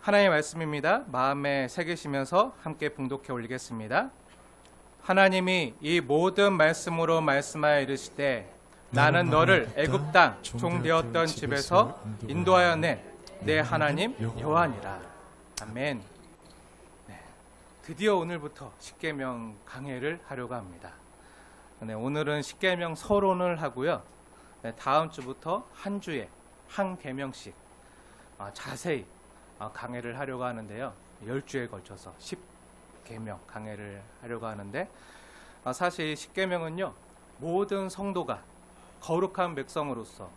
하나님의 말씀입니다. 마음에 새기시면서 함께 봉독해 올리겠습니다. 하나님이 이 모든 말씀으로 말씀하여 이르시되 나는 너를 애굽 땅 종되었던 집에서 인도하여 낸 내 하나님 여호와니라. 아멘. 네, 드디어 오늘부터 십계명 강해를 하려고 합니다. 네, 오늘은 십계명 서론을 하고요. 네, 다음 주부터 한 주에 한 계명씩 자세히 강해를 하려고 하는데요. 10주에 걸쳐서 10계명 강해를 하려고 하는데, 사실 10계명은요 모든 성도가 거룩한 백성으로서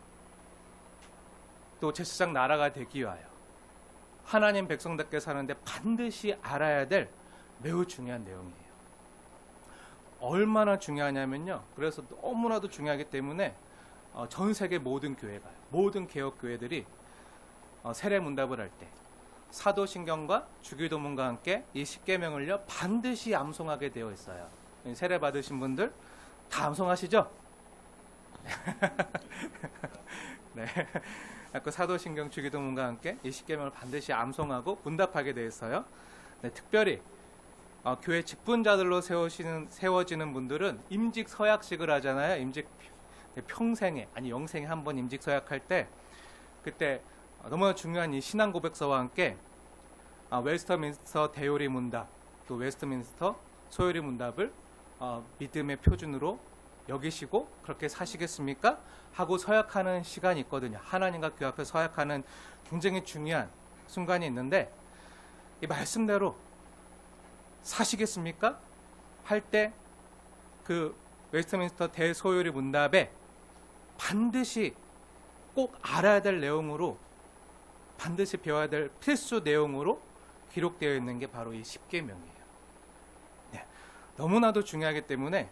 또 제사장 나라가 되기 위하여 하나님 백성답게 사는데 반드시 알아야 될 매우 중요한 내용이에요. 얼마나 중요하냐면요, 그래서 너무나도 중요하기 때문에 전 세계 모든 교회가, 모든 개혁 교회들이 세례 문답을 할 때 사도신경과 주기도문과 함께 이 십계명을요 반드시 암송하게 되어 있어요. 세례 받으신 분들 다 암송하시죠? 네, 그 사도신경 주기도문과 함께 이 십계명을 반드시 암송하고 문답하게 되어 있어요. 네, 특별히 교회 직분자들로 세워지는 분들은 임직 서약식을 하잖아요. 임직 평생에, 아니 영생에 한 번 임직 서약할 때, 그때 너무나 중요한 이 신앙 고백서와 함께 웨스터민스터 대요리 문답, 또 웨스터민스터 소요리 문답을 믿음의 표준으로 여기시고 그렇게 사시겠습니까? 하고 서약하는 시간이 있거든요. 하나님과 그 앞에 서약하는 굉장히 중요한 순간이 있는데, 이 말씀대로 사시겠습니까? 할 때 그 웨스터민스터 대소요리 문답에 반드시 꼭 알아야 될 내용으로, 반드시 배워야 될 필수 내용으로 기록되어 있는 게 바로 이 십계명이에요. 네, 너무나도 중요하기 때문에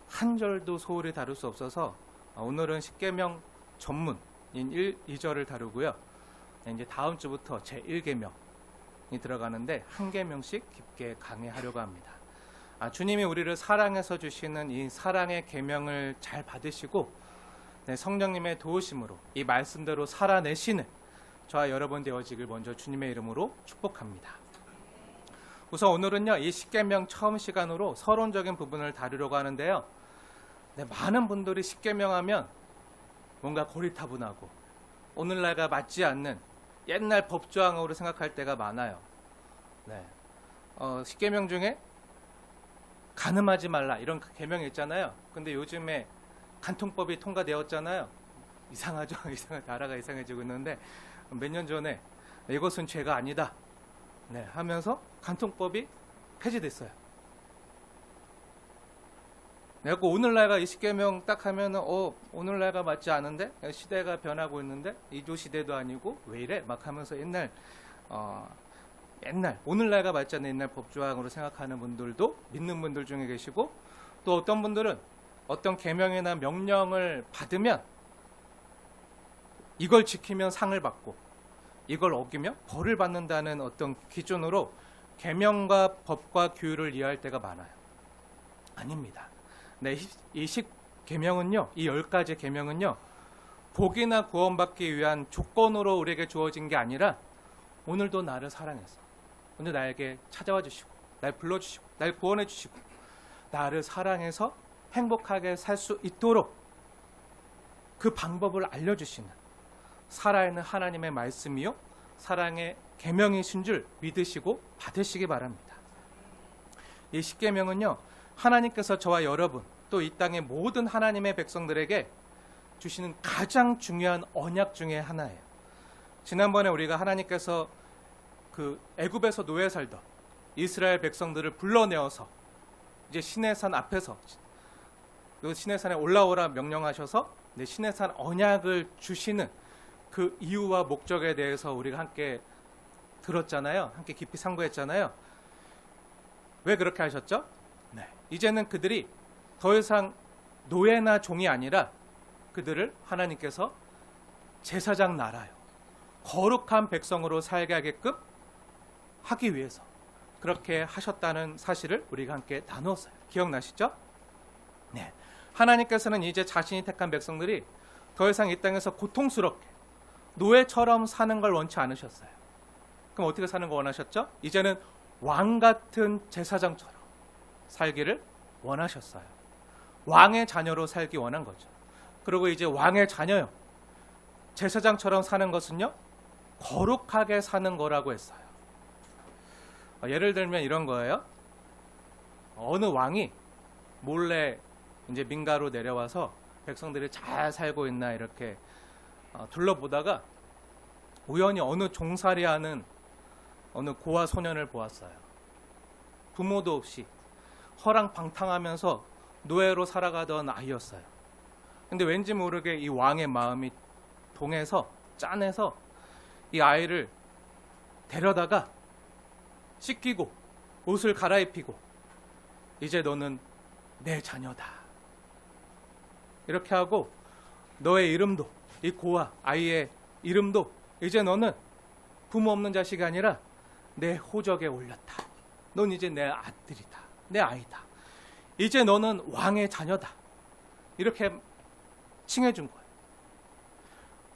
한 절도 소홀히 다룰 수 없어서 오늘은 십계명 전문인 2절을 다루고요. 이제 다음 주부터 제1계명이 들어가는데 한 계명씩 깊게 강해하려고 합니다. 주님이 우리를 사랑해서 주시는 이 사랑의 계명을 잘 받으시고, 네, 성령님의 도우심으로 이 말씀대로 살아내시는 저와 여러분 되어지길 먼저 주님의 이름으로 축복합니다. 우선 오늘은요 이 십계명 처음 시간으로 서론적인 부분을 다루려고 하는데요. 네, 많은 분들이 십계명 하면 뭔가 고리타분하고 오늘날과 맞지 않는 옛날 법조항으로 생각할 때가 많아요. 네, 십계명 중에 간음하지 말라 이런 계명이 있잖아요. 근데 요즘에 간통법이 통과되었잖아요. 이상하죠? 나라가 이상해지고 있는데, 몇 년 전에 이것은 죄가 아니다, 네, 하면서 간통법이 폐지됐어요. 내가 오늘날과 이 십계명 딱 하면은 오늘날과 맞지 않은데, 시대가 변하고 있는데 이조 시대도 아니고 왜 이래 막 하면서 옛날 오늘날과 맞지 않는 옛날 법조항으로 생각하는 분들도 믿는 분들 중에 계시고, 또 어떤 분들은 어떤 계명이나 명령을 받으면 이걸 지키면 상을 받고 이걸 어기면 벌을 받는다는 어떤 기준으로 계명과 법과 규율을 이해할 때가 많아요. 아닙니다. 네, 이 10계명은요, 이 10가지 계명은요 복이나 구원받기 위한 조건으로 우리에게 주어진 게 아니라, 오늘도 나를 사랑해서 오늘 나에게 찾아와 주시고 날 불러주시고 날 구원해 주시고 나를 사랑해서 행복하게 살 수 있도록 그 방법을 알려주시는 살아있는 하나님의 말씀이요 사랑의 계명이신 줄 믿으시고 받으시기 바랍니다. 이 십계명은요 하나님께서 저와 여러분, 또 이 땅의 모든 하나님의 백성들에게 주시는 가장 중요한 언약 중에 하나예요. 지난번에 우리가 하나님께서 그 애굽에서 노예 살던 이스라엘 백성들을 불러내어서 이제 시내산 앞에서 그 시내산에 올라오라 명령하셔서 시내산 언약을 주시는 그 이유와 목적에 대해서 우리가 함께 들었잖아요. 함께 깊이 상고했잖아요. 왜 그렇게 하셨죠? 네, 이제는 그들이 더 이상 노예나 종이 아니라 그들을 하나님께서 제사장 나라요, 거룩한 백성으로 살게 하게끔 하기 위해서 그렇게 하셨다는 사실을 우리가 함께 나누었어요. 기억나시죠? 네, 하나님께서는 이제 자신이 택한 백성들이 더 이상 이 땅에서 고통스럽게 노예처럼 사는 걸 원치 않으셨어요. 그럼 어떻게 사는 거 원하셨죠? 이제는 왕 같은 제사장처럼 살기를 원하셨어요. 왕의 자녀로 살기 원한 거죠. 그리고 이제 왕의 자녀요. 제사장처럼 사는 것은요, 거룩하게 사는 거라고 했어요. 예를 들면 이런 거예요. 어느 왕이 몰래 이제 민가로 내려와서 백성들이 잘 살고 있나 이렇게 둘러보다가 우연히 어느 종살이하는 어느 고아 소년을 보았어요. 부모도 없이 허랑방탕하면서 노예로 살아가던 아이였어요. 근데 왠지 모르게 이 왕의 마음이 동해서 짠해서 이 아이를 데려다가 씻기고 옷을 갈아입히고 이제 너는 내 자녀다. 이렇게 하고 너의 이름도, 이 고아 아이의 이름도 이제 너는 부모 없는 자식이 아니라 내 호적에 올렸다. 넌 이제 내 아들이다. 내 아이다. 이제 너는 왕의 자녀다. 이렇게 칭해준 거예요.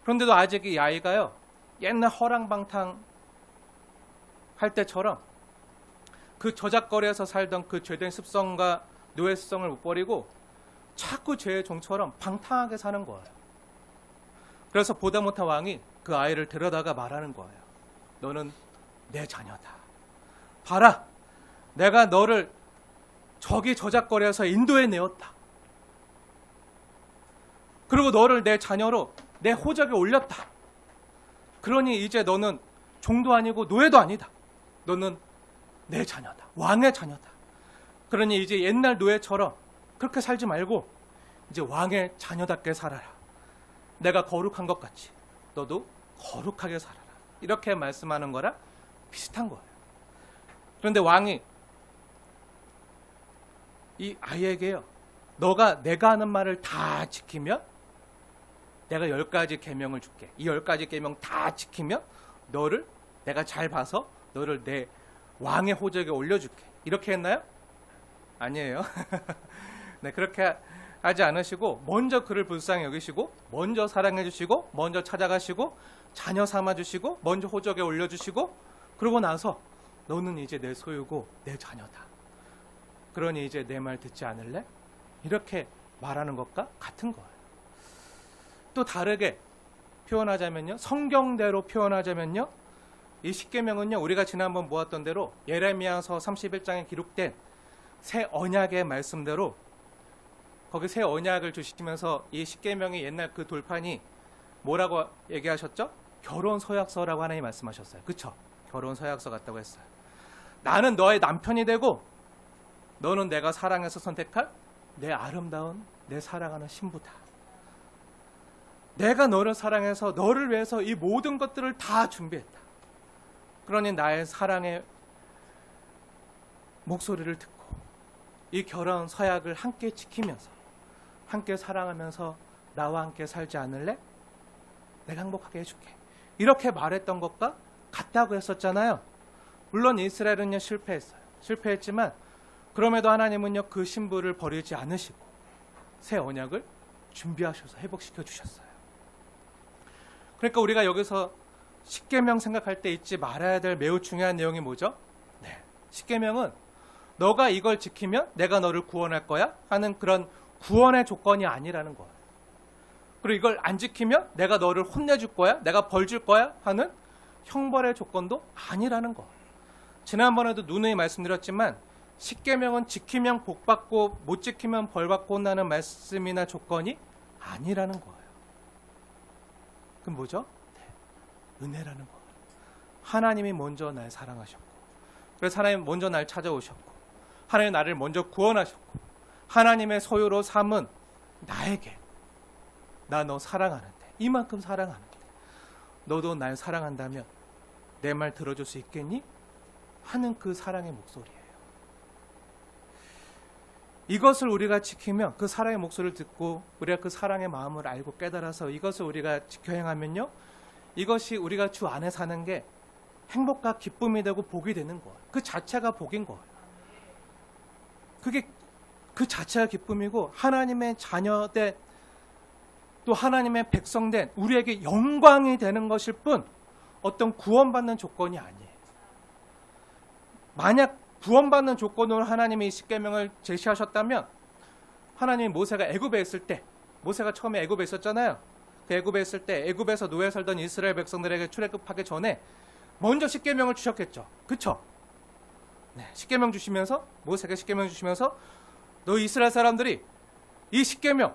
그런데도 아직 이 아이가요, 옛날 허랑방탕 할 때처럼 그 저작거리에서 살던 그 죄된 습성과 노예 습성을 못 버리고 자꾸 죄의 종처럼 방탕하게 사는 거예요. 그래서 보다 못한 왕이 그 아이를 데려다가 말하는 거예요. 너는 내 자녀다. 봐라, 내가 너를 저기 저작거리에서 인도해 내었다. 그리고 너를 내 자녀로 내 호적에 올렸다. 그러니 이제 너는 종도 아니고 노예도 아니다. 너는 내 자녀다. 왕의 자녀다. 그러니 이제 옛날 노예처럼 그렇게 살지 말고 이제 왕의 자녀답게 살아라. 내가 거룩한 것 같이 너도 거룩하게 살아라. 이렇게 말씀하는 거랑 비슷한 거예요. 그런데 왕이 이 아이에게요, 너가 내가 하는 말을 다 지키면 내가 10가지 계명을 줄게. 이 10가지 계명 다 지키면 너를 내가 잘 봐서 너를 내 왕의 호적에 올려줄게. 이렇게 했나요? 아니에요. 네, 그렇게 하지 않으시고 먼저 그를 불쌍히 여기시고 먼저 사랑해 주시고 먼저 찾아가시고 자녀 삼아 주시고 먼저 호적에 올려주시고 그러고 나서 너는 이제 내 소유고 내 자녀다. 그러니 이제 내 말 듣지 않을래? 이렇게 말하는 것과 같은 거예요. 또 다르게 표현하자면요, 성경대로 표현하자면요, 이 십계명은요, 우리가 지난번 보았던 대로 예레미야서 31장에 기록된 새 언약의 말씀대로 거기 새 언약을 주시면서 이 십계명의 옛날 그 돌판이 뭐라고 얘기하셨죠? 결혼 서약서라고 하나님 말씀하셨어요. 그쵸? 결혼 서약서 같다고 했어요. 나는 너의 남편이 되고 너는 내가 사랑해서 선택할 내 아름다운 내 사랑하는 신부다. 내가 너를 사랑해서 너를 위해서 이 모든 것들을 다 준비했다. 그러니 나의 사랑의 목소리를 듣고 이 결혼 서약을 함께 지키면서 함께 사랑하면서 나와 함께 살지 않을래? 내가 행복하게 해줄게. 이렇게 말했던 것과 같다고 했었잖아요. 물론 이스라엘은요 실패했어요. 실패했지만 그럼에도 하나님은요 그 신부를 버리지 않으시고 새 언약을 준비하셔서 회복시켜 주셨어요. 그러니까 우리가 여기서 십계명 생각할 때 잊지 말아야 될 매우 중요한 내용이 뭐죠? 네, 십계명은 너가 이걸 지키면 내가 너를 구원할 거야 하는 그런 구원의 조건이 아니라는 거예요. 그리고 이걸 안 지키면 내가 너를 혼내줄 거야, 내가 벌 줄 거야 하는 형벌의 조건도 아니라는 거예요. 지난번에도 누누이 말씀드렸지만 십계명은 지키면 복받고 못 지키면 벌받고 혼나는 말씀이나 조건이 아니라는 거예요. 그럼 뭐죠? 네, 은혜라는 거예요. 하나님이 먼저 날 사랑하셨고 그래서 하나님 먼저 날 찾아오셨고 하나님 나를 먼저 구원하셨고 하나님의 소유로 삼은 나에게 나 너 사랑하는데 이만큼 사랑하는데 너도 날 사랑한다면 내 말 들어줄 수 있겠니? 하는 그 사랑의 목소리예요. 이것을 우리가 지키면 그 사랑의 목소리를 듣고 우리가 그 사랑의 마음을 알고 깨달아서 이것을 우리가 지켜 행하면요 이것이 우리가 주 안에 사는 게 행복과 기쁨이 되고 복이 되는 거예요. 그 자체가 복인 거예요. 그게 그 자체가 기쁨이고 하나님의 자녀된 또 하나님의 백성된 우리에게 영광이 되는 것일 뿐 어떤 구원받는 조건이 아니에요. 만약 구원받는 조건으로 하나님이 이 십계명을 제시하셨다면 하나님이 모세가 애굽에 있을 때, 모세가 처음에 애굽에 있었잖아요. 그 애굽에 있을 때 애굽에서 노예 살던 이스라엘 백성들에게 출애굽하기 전에 먼저 십계명을 주셨겠죠. 그쵸? 네, 십계명 주시면서, 모세가 십계명 주시면서 너 이스라엘 사람들이 이 십계명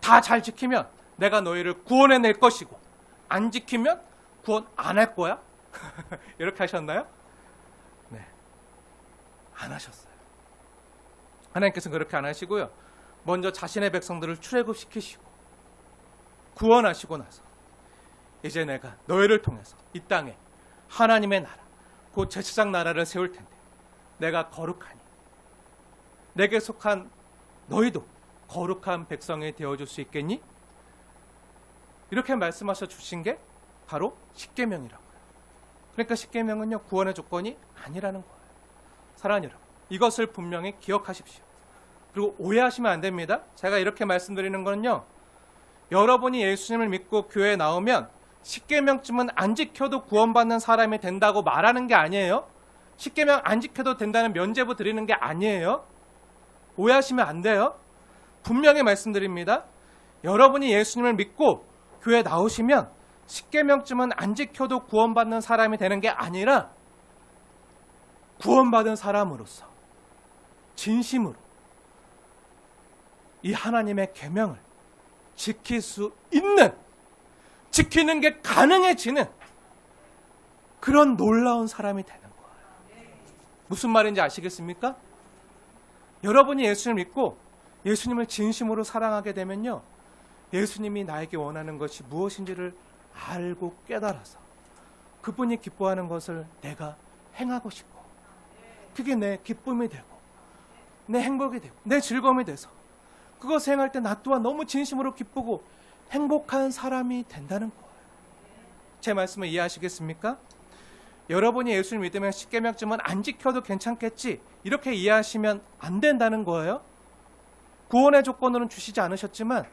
다 잘 지키면 내가 너희를 구원해낼 것이고 안 지키면 구원 안 할 거야? 이렇게 하셨나요? 네, 안 하셨어요. 하나님께서는 그렇게 안 하시고요. 먼저 자신의 백성들을 출애굽시키시고 구원하시고 나서 이제 내가 너희를 통해서 이 땅에 하나님의 나라, 곧 제사장 나라를 세울 텐데 내가 거룩하니 내게 속한 너희도 거룩한 백성이 되어줄 수 있겠니? 이렇게 말씀하셔 주신 게 바로 십계명이라고요. 그러니까 십계명은요, 구원의 조건이 아니라는 거예요. 사랑하는 여러분, 이것을 분명히 기억하십시오. 그리고 오해하시면 안 됩니다. 제가 이렇게 말씀드리는 거는요, 여러분이 예수님을 믿고 교회에 나오면 십계명쯤은 안 지켜도 구원받는 사람이 된다고 말하는 게 아니에요. 십계명 안 지켜도 된다는 면죄부 드리는 게 아니에요. 오해하시면 안 돼요. 분명히 말씀드립니다. 여러분이 예수님을 믿고 교회에 나오시면 십계명쯤은 안 지켜도 구원받는 사람이 되는 게 아니라 구원받은 사람으로서 진심으로 이 하나님의 계명을 지킬 수 있는, 지키는 게 가능해지는 그런 놀라운 사람이 되는 거예요. 무슨 말인지 아시겠습니까? 여러분이 예수님을 믿고 예수님을 진심으로 사랑하게 되면요, 예수님이 나에게 원하는 것이 무엇인지를 알고 깨달아서 그분이 기뻐하는 것을 내가 행하고 싶고, 그게 내 기쁨이 되고 내 행복이 되고 내 즐거움이 돼서 그것을 행할 때 나 또한 너무 진심으로 기쁘고 행복한 사람이 된다는 거예요. 제 말씀을 이해하시겠습니까? 여러분이 예수를 믿으면 십계명쯤은 안 지켜도 괜찮겠지, 이렇게 이해하시면 안 된다는 거예요. 구원의 조건으로는 주시지 않으셨지만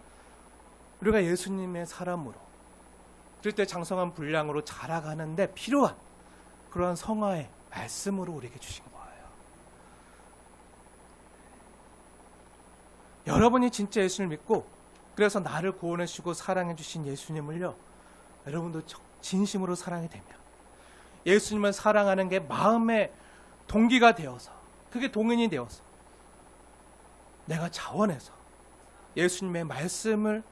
우리가 예수님의 사람으로 그때 장성한 분량으로 자라가는데 필요한 그러한 성화의 말씀으로 우리에게 주신 거예요. 여러분이 진짜 예수를 믿고 그래서 나를 구원해 주시고 사랑해 주신 예수님을요, 여러분도 진심으로 사랑이 되면 예수님을 사랑하는 게 마음의 동기가 되어서, 그게 동인이 되어서 내가 자원해서 예수님의 말씀을,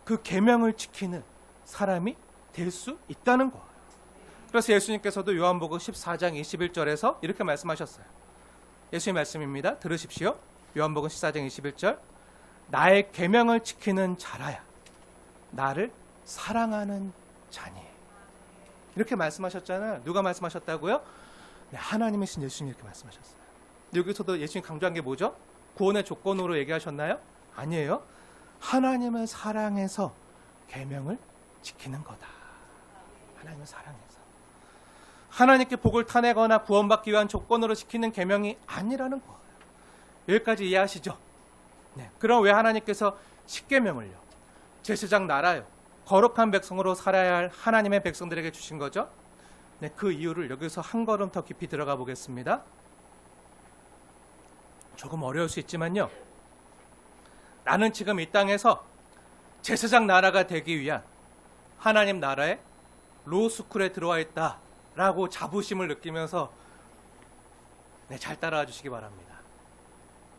그 계명을 지키는 사람이 될 수 있다는 거예요. 그래서 예수님께서도 요한복음 14장 21절에서 이렇게 말씀하셨어요. 예수님 말씀입니다. 들으십시오. 요한복음 14장 21절, 나의 계명을 지키는 자라야 나를 사랑하는 자니. 이렇게 말씀하셨잖아요. 누가 말씀하셨다고요? 네, 하나님이신 예수님이 이렇게 말씀하셨어요. 여기서도 예수님 강조한 게 뭐죠? 구원의 조건으로 얘기하셨나요? 아니에요. 하나님을 사랑해서 계명을 지키는 거다. 하나님을 사랑해서. 하나님께 복을 타내거나 구원받기 위한 조건으로 지키는 계명이 아니라는 거예요. 여기까지 이해하시죠? 네. 그럼 왜 하나님께서 십계명을요, 제사장 나라요, 거룩한 백성으로 살아야 할 하나님의 백성들에게 주신 거죠? 네, 그 이유를 여기서 한 걸음 더 깊이 들어가 보겠습니다. 조금 어려울 수 있지만요, 나는 지금 이 땅에서 제사장 나라가 되기 위한 하나님 나라의 로스쿨에 들어와 있다라고 자부심을 느끼면서 네, 잘 따라와 주시기 바랍니다.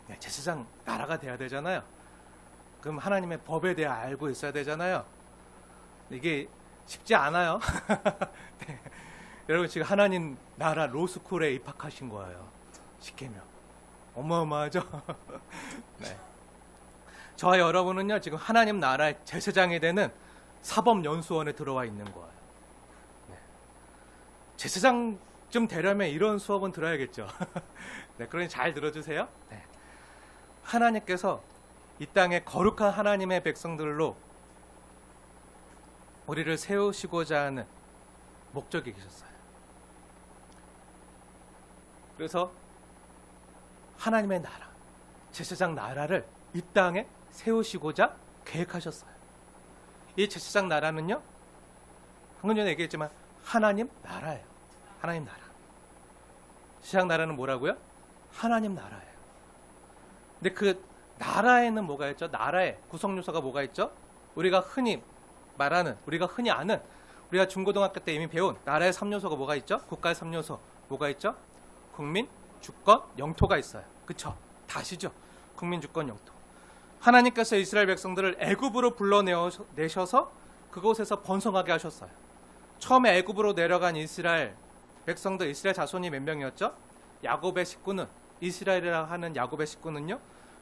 네, 제사장 나라가 돼야 되잖아요. 그럼 하나님의 법에 대해 알고 있어야 되잖아요. 이게 쉽지 않아요. 네. 여러분 지금 하나님 나라 로스쿨에 입학하신 거예요. 십계명. 어마어마하죠? 네. 저와 여러분은요, 지금 하나님 나라의 제사장이 되는 사법연수원에 들어와 있는 거예요. 네. 제사장쯤 되려면 이런 수업은 들어야겠죠. 네, 그러니 잘 들어주세요. 네. 하나님께서 이 땅에 거룩한 하나님의 백성들로 우리를 세우시고자 하는 목적이 계셨어요. 그래서 하나님의 나라, 제사장 나라를 이 땅에 세우시고자 계획하셨어요. 이 제사장 나라는요, 방금 전에 얘기했지만 하나님 나라예요. 하나님 나라. 시작 나라는 뭐라고요? 하나님 나라예요. 근데 그 나라에는 뭐가 있죠? 나라의 구성 요소가 뭐가 있죠? 우리가 흔히 말하는, 우리가 흔히 아는, 우리가 중고등학교 때 이미 배운 나라의 3요소가 뭐가 있죠? 국가의 3요소 뭐가 있죠? 국민, 주권, 영토가 있어요. 그쵸? 다시죠. 국민, 주권, 영토. 하나님께서 이스라엘 백성들을 애굽으로 불러내셔서 그곳에서 번성하게 하셨어요. 처음에 애굽으로 내려간 이스라엘 백성들, 이스라엘 자손이 몇 명이었죠? 야곱의 식구는, 이스라엘이라 하는 야곱의 식구는요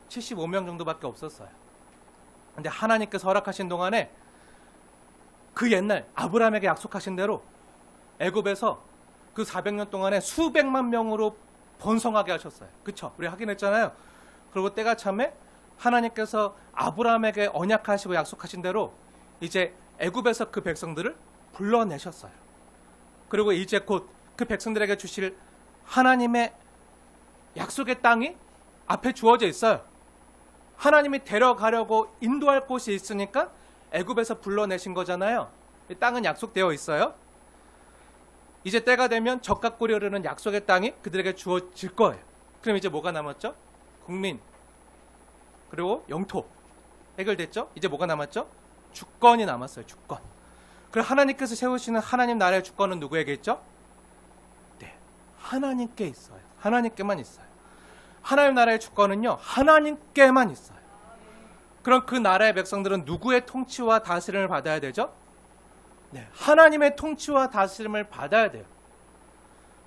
75명 정도밖에 없었어요. 근데 하나님께서 허락하신 동안에 그 옛날 아브라함에게 약속하신 대로 애굽에서 그 400년 동안에 수백만 명으로 번성하게 하셨어요. 그쵸? 우리 확인했잖아요. 그리고 때가 참에 하나님께서 아브라함에게 언약하시고 약속하신 대로 이제 애굽에서 그 백성들을 불러내셨어요. 그리고 이제 곧 그 백성들에게 주실 하나님의 약속의 땅이 앞에 주어져 있어요. 하나님이 데려가려고 인도할 곳이 있으니까 애굽에서 불러내신 거잖아요. 이 땅은 약속되어 있어요. 이제 때가 되면 젖과 꿀이 흐르는 약속의 땅이 그들에게 주어질 거예요. 그럼 이제 뭐가 남았죠? 국민, 그리고 영토 해결됐죠? 이제 뭐가 남았죠? 주권이 남았어요. 주권. 그리고 하나님께서 세우시는 하나님 나라의 주권은 누구에게 있죠? 네, 하나님께 있어요. 하나님께만 있어요. 하나님 나라의 주권은요 하나님께만 있어요. 그럼 그 나라의 백성들은 누구의 통치와 다스림을 받아야 되죠? 네, 하나님의 통치와 다스림을 받아야 돼요.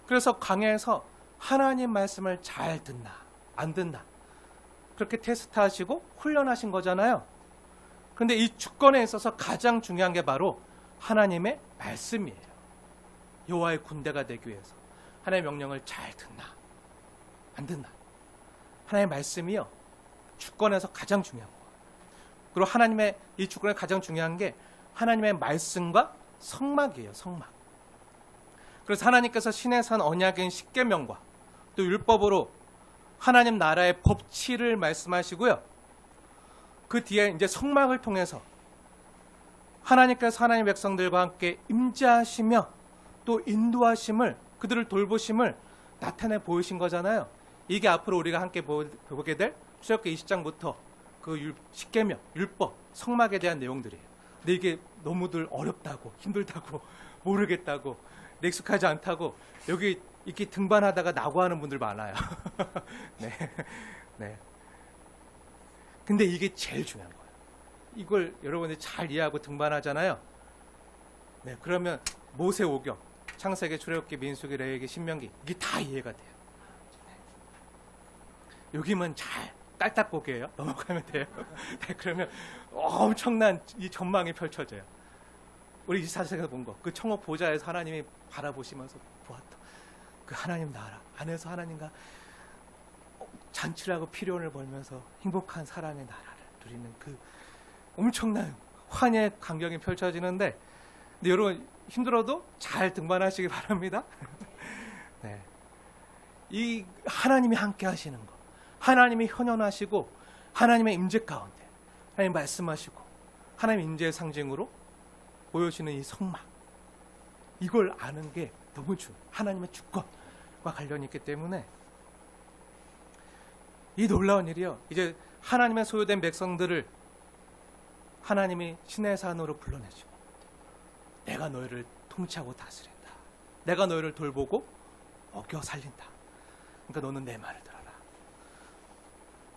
그래서 강해에서 하나님 말씀을 잘 듣나 안 듣나 그렇게 테스트하시고 훈련하신 거잖아요. 그런데 이 주권에 있어서 가장 중요한 게 바로 하나님의 말씀이에요. 여호와의 군대가 되기 위해서 하나님의 명령을 잘 듣나 안 듣나. 하나님의 말씀이요 주권에서 가장 중요한 거예요. 그리고 하나님의 이 주권에 가장 중요한 게 하나님의 말씀과 성막이에요. 성막. 그래서 하나님께서 신의 산 언약인 십계명과 또 율법으로 하나님 나라의 법치를 말씀하시고요. 그 뒤에 이제 성막을 통해서 하나님께서 하나님 백성들과 함께 임재하시며 또 인도하심을, 그들을 돌보심을 나타내 보이신 거잖아요. 이게 앞으로 우리가 함께 보게 될 출애굽기 20장부터 그 십계명, 율법, 성막에 대한 내용들이에요. 근데 이게 너무들 어렵다고, 힘들다고, 모르겠다고, 익숙하지 않다고 여기 이렇게 등반하다가 낙오하는 분들 많아요. 네, 네. 근데 이게 제일 중요한 거예요. 이걸 여러분들이 잘 이해하고 등반하잖아요. 네, 그러면 모세오경, 창세기, 출애굽기, 민수기, 레위기, 신명기 이게 다 이해가 돼요. 네. 여기만 잘 깔딱고개예요. 넘어가면 돼요. 네, 그러면 엄청난 이 전망이 펼쳐져요. 우리 24세기에서 본 거, 그 청옥 보좌에서 하나님이 바라보시면서 보았던 그 하나님 나라 안에서 하나님과 잔치를 하고 피련을 벌면서 행복한 사랑의 나라를 누리는 그 엄청난 환희의 광경이 펼쳐지는데, 근데 여러분 힘들어도 잘 등반하시기 바랍니다. 네. 이 하나님이 함께 하시는 거, 하나님이 현현하시고 하나님의 임재 가운데 하나님 말씀하시고 하나님 임재의 상징으로 보여주는 이 성막, 이걸 아는 게 너무 중요해요. 하나님의 주권과 관련이 있기 때문에 이 놀라운 일이요, 이제 하나님의 소유된 백성들을 하나님이 신의 산으로 불러내시고 내가 너희를 통치하고 다스린다, 내가 너희를 돌보고 먹여 살린다, 그러니까 너는 내 말을 들어라.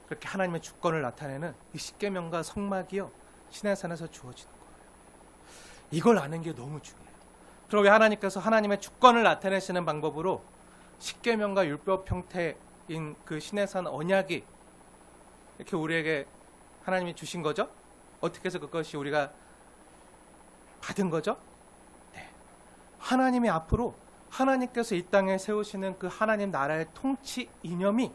그렇게 하나님의 주권을 나타내는 이 십계명과 성막이요 신의 산에서 주어지는 거예요. 이걸 아는 게 너무 중요해요. 그럼 왜 하나님께서 하나님의 주권을 나타내시는 방법으로 십계명과 율법 형태인 그 신의 산 언약이 이렇게 우리에게 하나님이 주신 거죠? 어떻게 해서 그것이 우리가 받은 거죠? 네. 하나님이 앞으로 하나님께서 이 땅에 세우시는 그 하나님 나라의 통치 이념이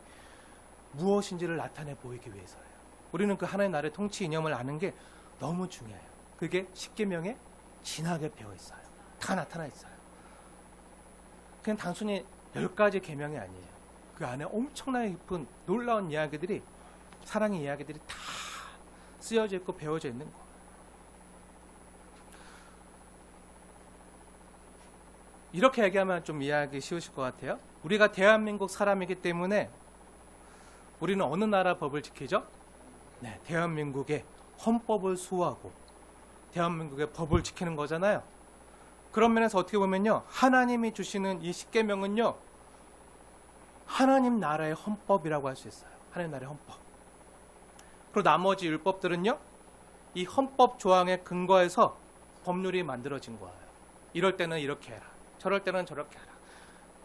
무엇인지를 나타내 보이기 위해서예요. 우리는 그 하나님 나라의 통치 이념을 아는 게 너무 중요해요. 그게 십계명에 진하게 배어 있어요. 다 나타나 있어요. 그냥 단순히 10가지 계명이 아니에요. 그 안에 엄청나게 깊은 놀라운 이야기들이, 사랑의 이야기들이 다 쓰여져 있고 배워져 있는 거예요. 이렇게 얘기하면 좀 이해하기 쉬우실 것 같아요. 우리가 대한민국 사람이기 때문에 우리는 어느 나라 법을 지키죠? 네, 대한민국의 헌법을 수호하고 대한민국의 법을 지키는 거잖아요. 그런 면에서 어떻게 보면요, 하나님이 주시는 이 십계명은요, 하나님 나라의 헌법이라고 할 수 있어요. 하나님 나라의 헌법. 그리고 나머지 율법들은요, 이 헌법 조항에 근거해서 법률이 만들어진 거예요. 이럴 때는 이렇게 해라, 저럴 때는 저렇게 해라,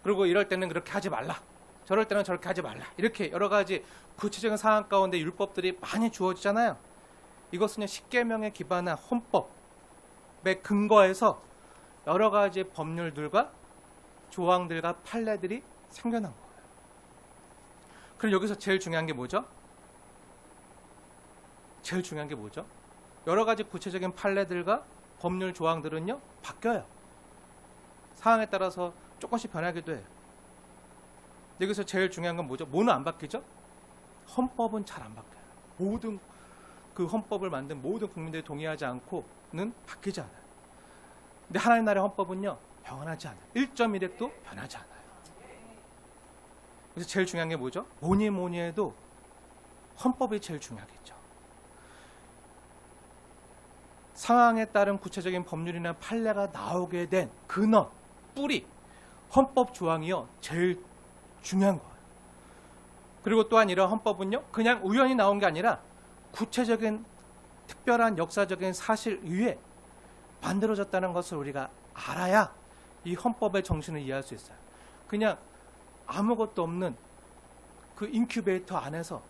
그리고 이럴 때는 그렇게 하지 말라, 저럴 때는 저렇게 하지 말라, 이렇게 여러 가지 구체적인 사항 가운데 율법들이 많이 주어지잖아요. 이것은 십계명에 기반한 헌법에 근거해서 여러 가지 법률들과 조항들과 판례들이 생겨난 거예요. 그럼 여기서 제일 중요한 게 뭐죠? 제일 중요한 게 뭐죠? 여러 가지 구체적인 판례들과 법률 조항들은요, 바뀌어요. 상황에 따라서 조금씩 변하기도 해요. 여기서 제일 중요한 건 뭐죠? 뭐는 안 바뀌죠? 헌법은 잘 안 바뀌어요. 모든 그 헌법을 만든 모든 국민들이 동의하지 않고는 바뀌지 않아요. 근데 하나님 나라의 헌법은요, 변하지 않아요. 1.1획도 변하지 않아요. 그래서 제일 중요한 게 뭐죠? 뭐니 해도 헌법이 제일 중요하겠죠. 상황에 따른 구체적인 법률이나 판례가 나오게 된 근원, 뿌리, 헌법 조항이요, 제일 중요한 거예요. 그리고 또한 이런 헌법은요, 그냥 우연히 나온 게 아니라 구체적인 특별한 역사적인 사실 위에 만들어졌다는 것을 우리가 알아야 이 헌법의 정신을 이해할 수 있어요. 그냥 아무것도 없는 그 인큐베이터 안에서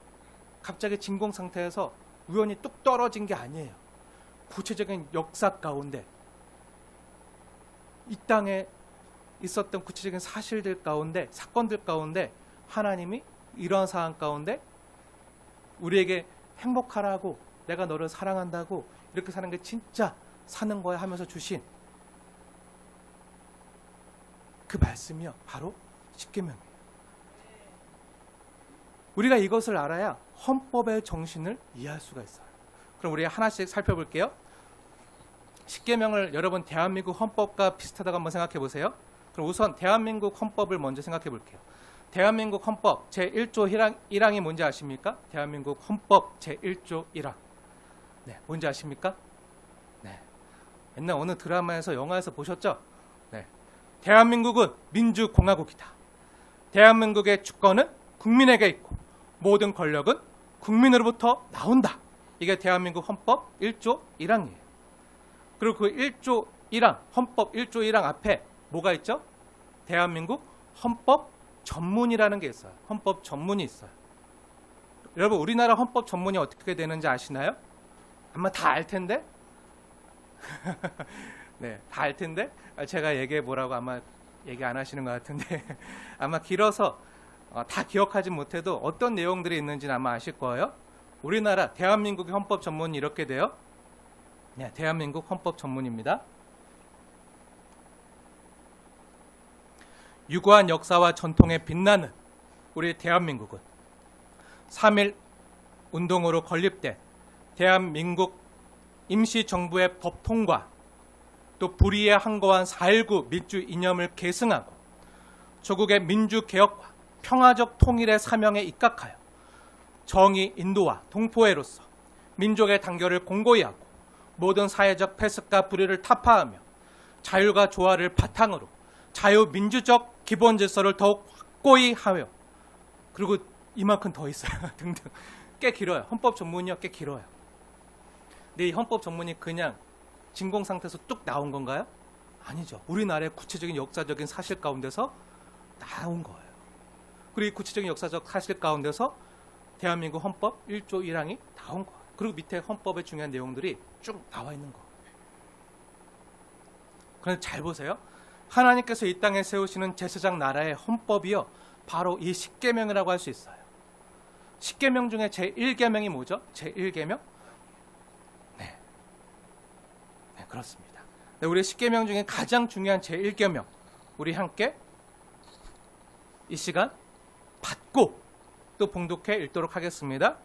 갑자기 진공 상태에서 우연히 뚝 떨어진 게 아니에요. 구체적인 역사 가운데, 이 땅에 있었던 구체적인 사실들 가운데, 사건들 가운데 하나님이 이러한 상황 가운데 우리에게 행복하라고, 내가 너를 사랑한다고, 이렇게 사는 게 진짜 사는 거야 하면서 주신 그 말씀이요, 바로 십계명이에요. 우리가 이것을 알아야 헌법의 정신을 이해할 수가 있어요. 그럼 우리 하나씩 살펴볼게요. 십계명을 여러분 대한민국 헌법과 비슷하다고 한번 생각해 보세요. 그럼 우선 대한민국 헌법을 먼저 생각해 볼게요. 대한민국 헌법 제1조 1항이 뭔지 아십니까? 대한민국 헌법 제1조 1항. 네, 뭔지 아십니까? 네. 옛날 어느 드라마에서 영화에서 보셨죠? 네. 대한민국은 민주공화국이다. 대한민국의 주권은 국민에게 있고 모든 권력은 국민으로부터 나온다. 이게 대한민국 헌법 1조 1항이에요. 그리고 그 1조 1항, 헌법 1조 1항 앞에 뭐가 있죠? 대한민국 헌법 전문이라는 게 있어요. 헌법 전문이 있어요. 여러분, 우리나라 헌법 전문이 어떻게 되는지 아시나요? 아마 다 알 텐데? 네, 다 알 텐데? 제가 얘기해 보라고 아마 얘기 안 하시는 것 같은데 아마 길어서 다 기억하지 못해도 어떤 내용들이 있는지는 아마 아실 거예요. 우리나라 대한민국의 헌법 전문이 이렇게 돼요. 네, 대한민국 헌법 전문입니다. 유구한 역사와 전통에 빛나는 우리 대한민국은 3.1 운동으로 건립된 대한민국 임시정부의 법 통과, 또 불의에 항거한 4.19 민주 이념을 계승하고 조국의 민주개혁과 평화적 통일의 사명에 입각하여 정의 인도와 동포애로서 민족의 단결을 공고히 하고 모든 사회적 폐습과 불의를 타파하며 자율과 조화를 바탕으로 자유민주적 기본 질서를 더욱 확고히 하며, 그리고 이만큼 더 있어요. 등등. 꽤 길어요. 헌법 전문이요, 꽤 길어요. 근데 이 헌법 전문이 그냥 진공 상태에서 뚝 나온 건가요? 아니죠. 우리나라의 구체적인 역사적인 사실 가운데서 나온 거예요. 그리고 이 구체적인 역사적 사실 가운데서 대한민국 헌법 1조 1항이 나온 거예요. 그리고 밑에 헌법의 중요한 내용들이 쭉 나와 있는 거예요. 그런데 잘 보세요. 하나님께서 이 땅에 세우시는 제사장 나라의 헌법이요, 바로 이 십계명이라고 할 수 있어요. 십계명 중에 제1계명이 뭐죠? 제1계명? 네, 그렇습니다. 네, 우리 십계명 중에 가장 중요한 제1계명, 우리 함께 이 시간 받고 또 봉독해 읽도록 하겠습니다.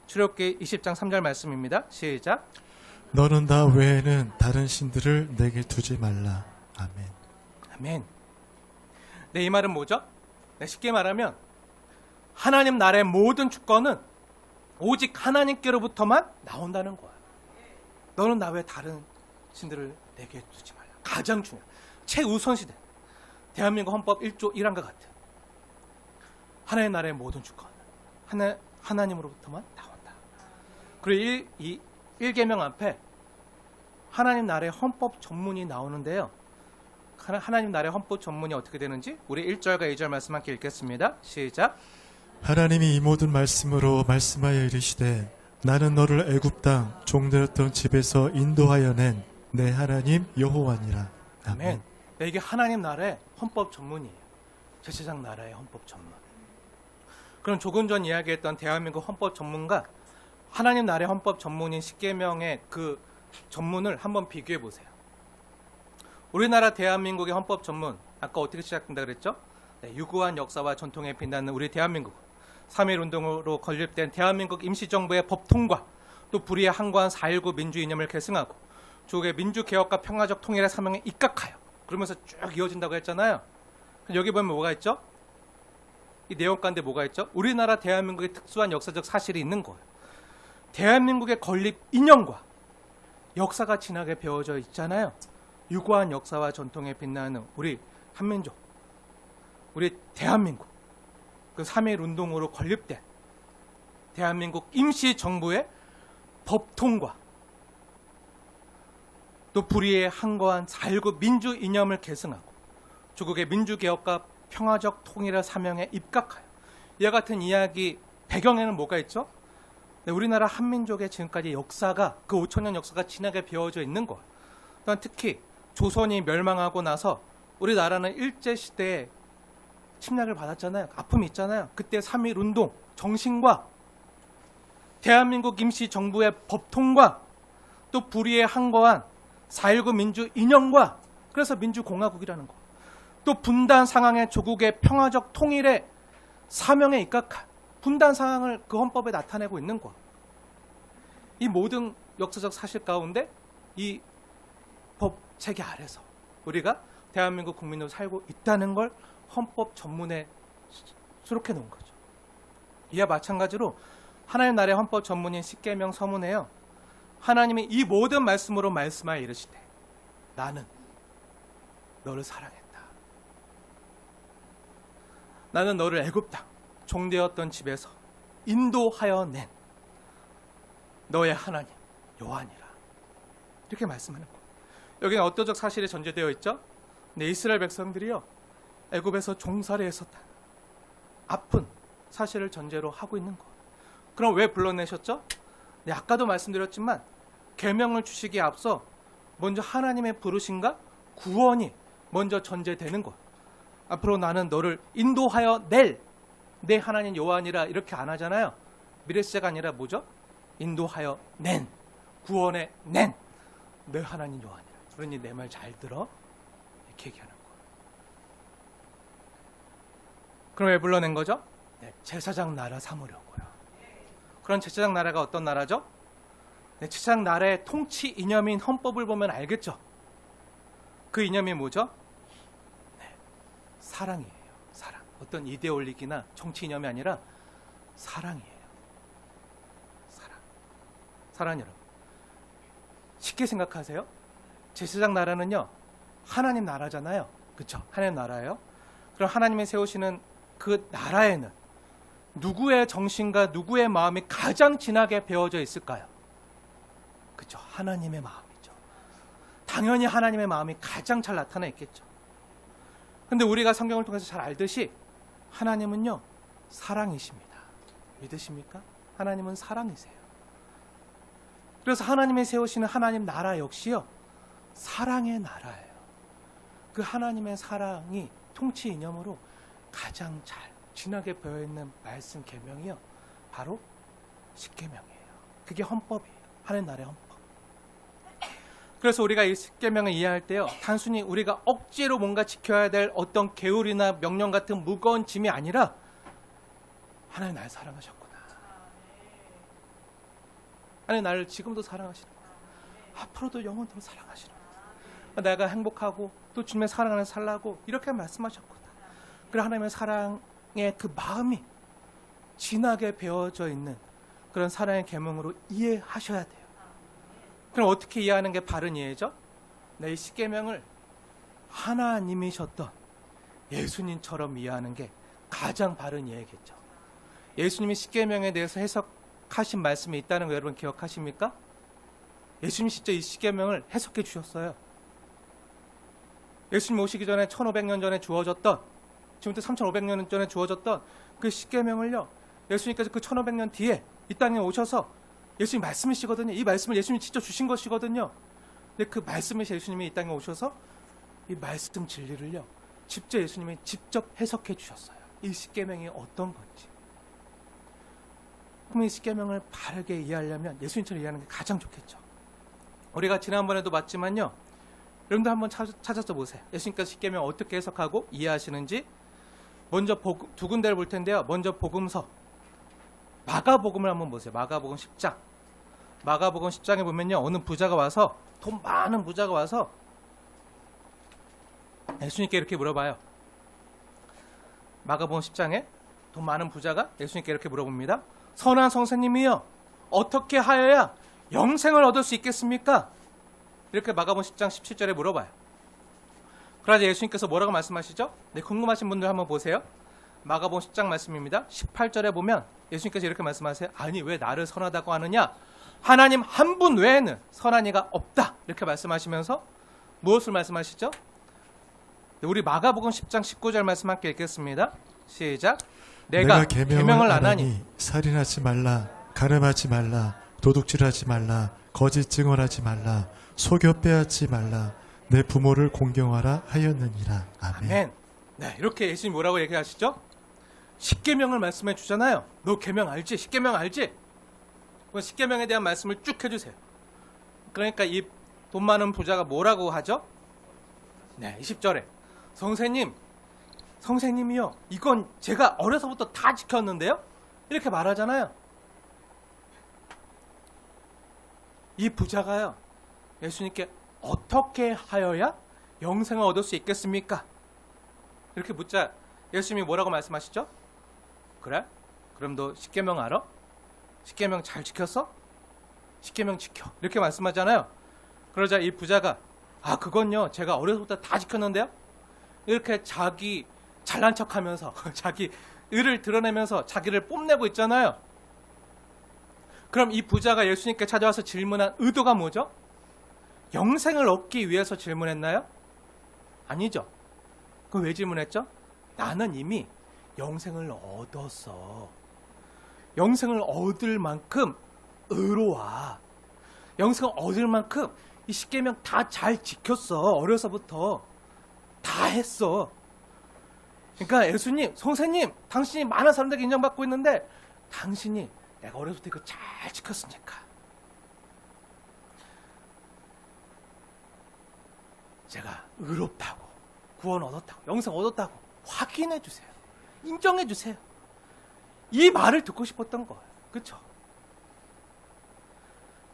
출애굽기 20장 3절 말씀입니다. 시작. 너는 나 외에는 다른 신들을 내게 두지 말라. 아멘. 아멘. 네, 이 말은 뭐죠? 네, 쉽게 말하면 하나님 나라의 모든 주권은 오직 하나님께로부터만 나온다는 거야. 너는 나 외에 다른 신들을 내게 두지 말라. 가장 중요한 최우선시대 대한민국 헌법 1조 1항과 같은 하나님 나라의 모든 주권은 하나님으로부터만 나온다. 그리고 이 1계명 앞에 하나님 나라의 헌법 전문이 나오는데요. 하나님 나라의 헌법 전문이 어떻게 되는지 우리 1절과 2절 말씀 함께 읽겠습니다. 시작. 하나님이 이 모든 말씀으로 말씀하여 이르시되 나는 너를 애굽 땅 종되었던 집에서 인도하여 낸 내 하나님 여호와니라. 아멘. 네, 이게 하나님 나라의 헌법 전문이에요. 제사장 나라의 헌법 전문. 그럼 조금 전 이야기했던 대한민국 헌법 전문과 하나님 나라의 헌법 전문인 십계명의 그 전문을 한번 비교해 보세요. 우리나라 대한민국의 헌법 전문, 아까 어떻게 시작된다 그랬죠? 네, 유구한 역사와 전통에 빛나는 우리 대한민국, 3.1운동으로 건립된 대한민국 임시정부의 법 통과, 또 불의에 항거한 4.19 민주 이념을 계승하고 조국의 민주개혁과 평화적 통일의 사명에 입각하여 그러면서 쭉 이어진다고 했잖아요. 여기 보면 뭐가 있죠? 이 내용 가운데 뭐가 있죠? 우리나라 대한민국의 특수한 역사적 사실이 있는 거예요. 대한민국의 건립 이념과 역사가 진하게 배어져 있잖아요. 유구한 역사와 전통에 빛나는 우리 한민족, 우리 대한민국, 그 3.1 운동으로 건립된 대한민국 임시정부의 법 통과, 또 불의에 항거한 4.19 민주 이념을 계승하고 조국의 민주개혁과 평화적 통일의 사명에 입각하여 이와 같은 이야기 배경에는 뭐가 있죠? 네, 우리나라 한민족의 지금까지 역사가 그 5천년 역사가 진하게 배어져 있는 것. 또한 특히 조선이 멸망하고 나서 우리나라는 일제시대에 침략을 받았잖아요. 아픔이 있잖아요. 그때 3.1 운동 정신과 대한민국 임시정부의 법통과 또 불의에 항거한 4.19 민주 이념과 그래서 민주공화국이라는 거. 또 분단 상황의 조국의 평화적 통일의 사명에 입각한 분단 상황을 그 헌법에 나타내고 있는 거. 이 모든 역사적 사실 가운데 이 법 체계 아래서 우리가 대한민국 국민으로 살고 있다는 걸 헌법 전문에 수록해 놓은 거죠. 이와 마찬가지로 하나님 나라의 헌법 전문인 십계명 서문에요. 하나님이 이 모든 말씀으로 말씀하여 이르시되 나는 너를 사랑했다. 나는 너를 애굽 땅 종되었던 집에서 인도하여 낸 너의 하나님 여호와니라. 이렇게 말씀하는 거예요. 여기는 어떠적 사실이 전제되어 있죠? 네, 이스라엘 백성들이요 애굽에서 종살이했었다. 아픈 사실을 전제로 하고 있는 거예요. 그럼 왜 불러내셨죠? 네, 아까도 말씀드렸지만 계명을 주시기에 앞서 먼저 하나님의 부르심과 구원이 먼저 전제되는 것. 앞으로 나는 너를 인도하여 낼 내 하나님 여호와니라 이렇게 안 하잖아요. 미래 시제가 아니라 뭐죠? 인도하여 낸 구원의 낸 내 하나님 여호와니라. 그러니 내 말 잘 들어 이렇게 얘기하는 거예요. 그럼 왜 불러낸 거죠? 네, 제사장 나라 삼으려고요. 그런 제사장 나라가 어떤 나라죠? 네, 제사장 나라의 통치 이념인 헌법을 보면 알겠죠? 그 이념이 뭐죠? 네, 사랑이에요. 사랑. 어떤 이데올리기나 정치 이념이 아니라 사랑이에요. 사랑. 사랑 여러분. 쉽게 생각하세요. 제사장 나라는요. 하나님 나라잖아요. 그렇죠? 하나님 나라예요. 그럼 하나님이 세우시는 그 나라에는 누구의 정신과 누구의 마음이 가장 진하게 배어져 있을까요? 그렇죠. 하나님의 마음이죠. 당연히 하나님의 마음이 가장 잘 나타나 있겠죠. 근데 우리가 성경을 통해서 잘 알듯이 하나님은요. 사랑이십니다. 믿으십니까? 하나님은 사랑이세요. 그래서 하나님이 세우시는 하나님 나라 역시요. 사랑의 나라예요. 그 하나님의 사랑이 통치 이념으로 가장 잘 진하게 배어있는 말씀 계명이요. 바로 십계명이에요. 그게 헌법이에요. 하나님 나라의 헌법. 그래서 우리가 이 십계명을 이해할 때요. 단순히 우리가 억지로 뭔가 지켜야 될 어떤 계율이나 명령 같은 무거운 짐이 아니라 하나님 나를 사랑하셨구나. 하나님 나를 지금도 사랑하시는 거야. 앞으로도 영원토록 사랑하시는 거야. 내가 행복하고 또 주님의 사랑 안에 살라고 이렇게 말씀하셨구나. 그리고 하나님의 사랑의 그 마음이 진하게 배어져 있는 그런 사랑의 계명으로 이해하셔야 돼요. 그럼 어떻게 이해하는 게 바른 이해죠? 이 십계명을 하나님이셨던 예수님처럼 이해하는 게 가장 바른 이해겠죠. 예수님이 십계명에 대해서 해석하신 말씀이 있다는 거 여러분 기억하십니까? 예수님이 진짜 이 십계명을 해석해 주셨어요. 예수님 오시기 전에 1500년 전에 주어졌던, 지금부터 3500년 전에 주어졌던 그 십계명을요, 예수님께서 그 1500년 뒤에 이 땅에 오셔서 예수님 말씀이시거든요. 이 말씀을 예수님이 직접 주신 것이거든요. 근데 그 말씀을 예수님이 이 땅에 오셔서 이 말씀 진리를요, 예수님이 직접 해석해 주셨어요. 이 십계명이 어떤 건지. 그럼 이 십계명을 바르게 이해하려면 예수님처럼 이해하는 게 가장 좋겠죠. 우리가 지난번에도 봤지만요, 여러분들 한번 찾아서 보세요. 예수님께서 십계명 어떻게 해석하고 이해하시는지. 먼저 두 군데를 볼 텐데요. 먼저 복음서 마가복음을 한번 보세요. 마가복음 10장. 마가복음 10장에 보면요, 어느 부자가 와서, 돈 많은 부자가 와서 예수님께 이렇게 물어봐요. 마가복음 10장에 돈 많은 부자가 예수님께 이렇게 물어봅니다. 선한 선생님이여, 어떻게 하여야 영생을 얻을 수 있겠습니까? 이렇게 마가복음 10장 17절에 물어봐요. 그러자 예수님께서 뭐라고 말씀하시죠? 네, 궁금하신 분들 한번 보세요. 마가복음 10장 말씀입니다. 18절에 보면 예수님께서 이렇게 말씀하세요. 아니, 왜 나를 선하다고 하느냐? 하나님 한 분 외에는 선한 이가 없다. 이렇게 말씀하시면서 무엇을 말씀하시죠? 네, 우리 마가복음 10장 19절 말씀 함께 읽겠습니다. 시작. 내가 계명을 안 하니 살인하지 말라, 가늠하지 말라, 도둑질하지 말라, 거짓 증언하지 말라, 속여 빼앗지 말라, 내 부모를 공경하라 하였느니라. 아멘. 아멘. 네, 이렇게 예수님 뭐라고 얘기하시죠? 십계명을 말씀해 주잖아요. 너 계명 알지? 십계명 알지? 그 십계명에 대한 말씀을 쭉 해주세요. 그러니까 이 돈 많은 부자가 뭐라고 하죠? 네, 20절에 선생님이요, 이건 제가 어려서부터 다 지켰는데요? 이렇게 말하잖아요. 이 부자가요, 예수님께 어떻게 하여야 영생을 얻을 수 있겠습니까? 이렇게 묻자 예수님이 뭐라고 말씀하시죠? 그래? 그럼 너 십계명 알아? 십계명 잘 지켰어? 십계명 지켜. 이렇게 말씀하잖아요. 그러자 이 부자가 그건요, 제가 어려서부터 다 지켰는데요? 이렇게 자기 잘난 척하면서 자기 의를 드러내면서 자기를 뽐내고 있잖아요. 그럼 이 부자가 예수님께 찾아와서 질문한 의도가 뭐죠? 영생을 얻기 위해서 질문했나요? 아니죠. 그럼 왜 질문했죠? 나는 이미 영생을 얻었어. 영생을 얻을 만큼 의로와. 영생을 얻을 만큼 이 십계명 다 잘 지켰어. 어려서부터 다 했어. 그러니까 예수님, 선생님, 당신이 많은 사람들에게 인정받고 있는데 당신이 내가 어려서부터 이거 잘 지켰으니까 제가 의롭다고, 구원 얻었다고, 영생 얻었다고 확인해 주세요. 인정해 주세요. 이 말을 듣고 싶었던 거예요. 그렇죠?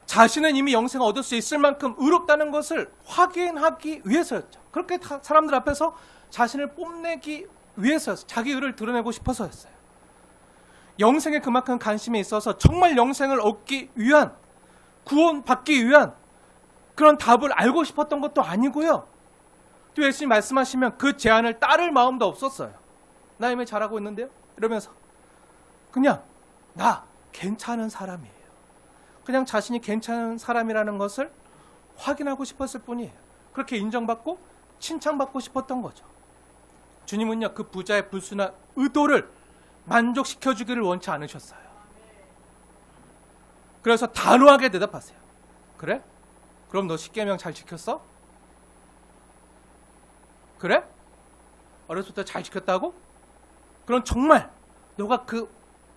자신은 이미 영생을 얻을 수 있을 만큼 의롭다는 것을 확인하기 위해서였죠. 그렇게 사람들 앞에서 자신을 뽐내기 위해서였어요. 자기 의를 드러내고 싶어서였어요. 영생에 그만큼 관심이 있어서 정말 영생을 얻기 위한, 구원받기 위한 그런 답을 알고 싶었던 것도 아니고요. 또 예수님 말씀하시면 그 제안을 따를 마음도 없었어요. 나 이미 잘하고 있는데요? 이러면서 그냥 나 괜찮은 사람이에요. 그냥 자신이 괜찮은 사람이라는 것을 확인하고 싶었을 뿐이에요. 그렇게 인정받고 칭찬받고 싶었던 거죠. 주님은요, 그 부자의 불순한 의도를 만족시켜주기를 원치 않으셨어요. 그래서 단호하게 대답하세요. 그래? 그럼 너 십계명 잘 지켰어? 그래? 어렸을 때 잘 지켰다고? 그럼 정말 너가 그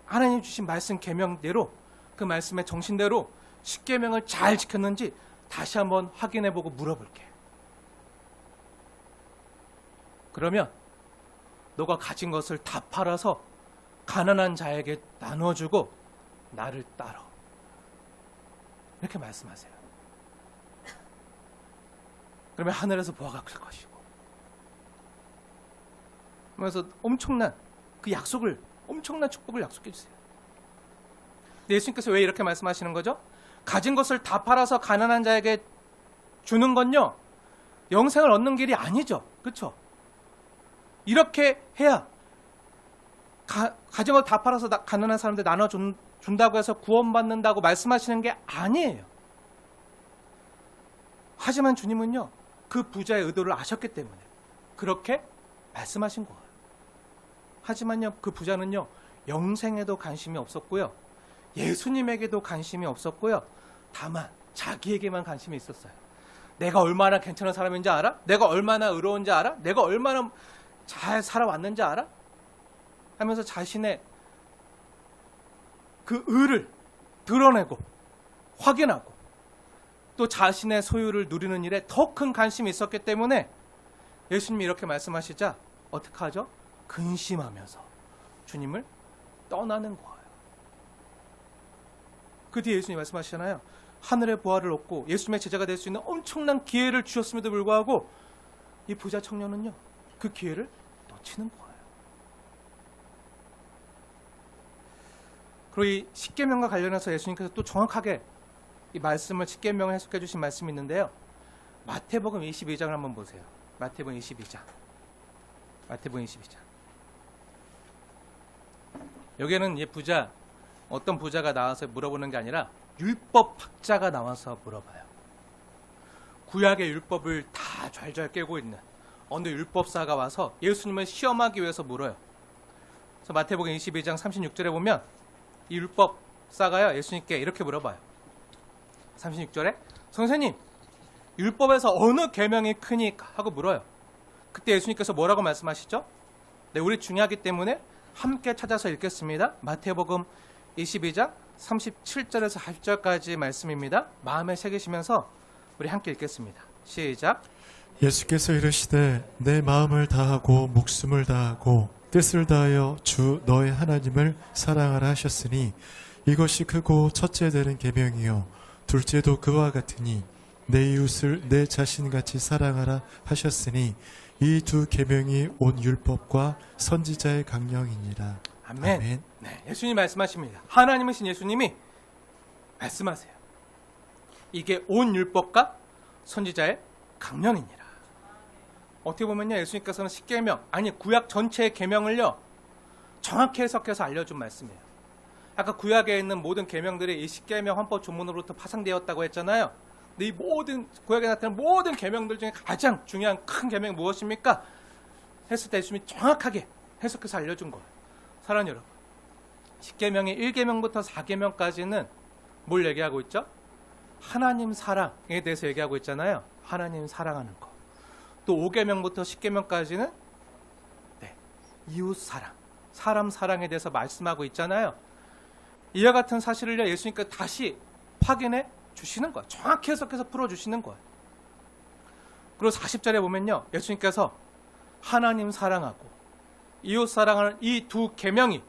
하나님 주신 말씀 계명대로, 그 말씀의 정신대로 십계명을 잘 지켰는지 다시 한번 확인해보고 물어볼게. 그러면 너가 가진 것을 다 팔아서 가난한 자에게 나눠주고 나를 따라. 이렇게 말씀하세요. 그러면 하늘에서 보아가 클 것이고 하면서 엄청난 그 약속을, 엄청난 축복을 약속해 주세요. 근데 예수님께서 왜 이렇게 말씀하시는 거죠? 가진 것을 다 팔아서 가난한 자에게 주는 건요, 영생을 얻는 길이 아니죠. 그렇죠? 이렇게 해야 가진 걸 다 팔아서 가난한 사람들 나눠준다고 해서 구원받는다고 말씀하시는 게 아니에요. 하지만 주님은요, 그 부자의 의도를 아셨기 때문에 그렇게 말씀하신 거예요. 하지만요, 그 부자는요, 영생에도 관심이 없었고요, 예수님에게도 관심이 없었고요, 다만 자기에게만 관심이 있었어요. 내가 얼마나 괜찮은 사람인지 알아? 내가 얼마나 의로운지 알아? 내가 얼마나 잘 살아왔는지 알아? 하면서 자신의 그 의를 드러내고 확인하고 또 자신의 소유를 누리는 일에 더 큰 관심이 있었기 때문에 예수님이 이렇게 말씀하시자 어떻게 하죠? 근심하면서 주님을 떠나는 거예요. 그 뒤에 예수님이 말씀하시잖아요. 하늘의 보화를 얻고 예수님의 제자가 될 수 있는 엄청난 기회를 주셨음에도 불구하고 이 부자 청년은요, 그 기회를 놓치는 거예요. 그리고 이 십계명과 관련해서 예수님께서 또 정확하게 이 말씀을 십계명을 해석해 주신 말씀이 있는데요. 마태복음 22장을 한번 보세요. 마태복음 22장. 마태복음 22장. 여기에는 어떤 부자가 나와서 물어보는 게 아니라 율법학자가 나와서 물어봐요. 구약의 율법을 다 잘잘 깨고 있는 어느 율법사가 와서 예수님을 시험하기 위해서 물어요. 그래서 마태복음 22장 36절에 보면 이 율법사가요, 예수님께 이렇게 물어봐요. 36절에 선생님, 율법에서 어느 계명이 크니? 하고 물어요. 그때 예수님께서 뭐라고 말씀하시죠? 네, 우리 중요하기 때문에 함께 찾아서 읽겠습니다. 마태복음 22장 37절에서 40절까지 말씀입니다. 마음에 새기시면서 우리 함께 읽겠습니다. 시작. 예수께서 이르시되 내 마음을 다하고 목숨을 다하고 뜻을 다하여 주 너의 하나님을 사랑하라 하셨으니 이것이 크고 첫째 되는 계명이요 둘째도 그와 같으니 내 이웃을 내 자신같이 사랑하라 하셨으니 이 두 계명이 온 율법과 선지자의 강령이니라. 아멘. 아멘. 네, 예수님 말씀하십니다. 하나님이신 예수님이 말씀하세요. 이게 온 율법과 선지자의 강령이니라. 어떻게 보면요, 예수님께서는 십계명, 아니 구약 전체의 계명을요 정확히 해석해서 알려준 말씀이에요. 아까 구약에 있는 모든 계명들이 이 십계명 헌법 조문으로부터 파생되었다고 했잖아요. 근데 이 모든 구약에 나타난 모든 계명들 중에 가장 중요한 큰 계명이 무엇입니까? 했을 때 예수님이 정확하게 해석해서 알려준 거예요. 사랑하는 여러분, 십계명의 1계명부터 4계명까지는 뭘 얘기하고 있죠? 하나님 사랑에 대해서 얘기하고 있잖아요. 하나님 사랑하는 거. 또 5계명부터 10계명까지는 이웃 사랑, 사람 사랑에 대해서 말씀하고 있잖아요. 이와 같은 사실을 예수님께서 다시 확인해 주시는 거예요. 정확히 해석해서 풀어주시는 거예요. 그리고 40절에 보면요, 예수님께서 하나님 사랑하고 이웃 사랑하는 이 두 계명이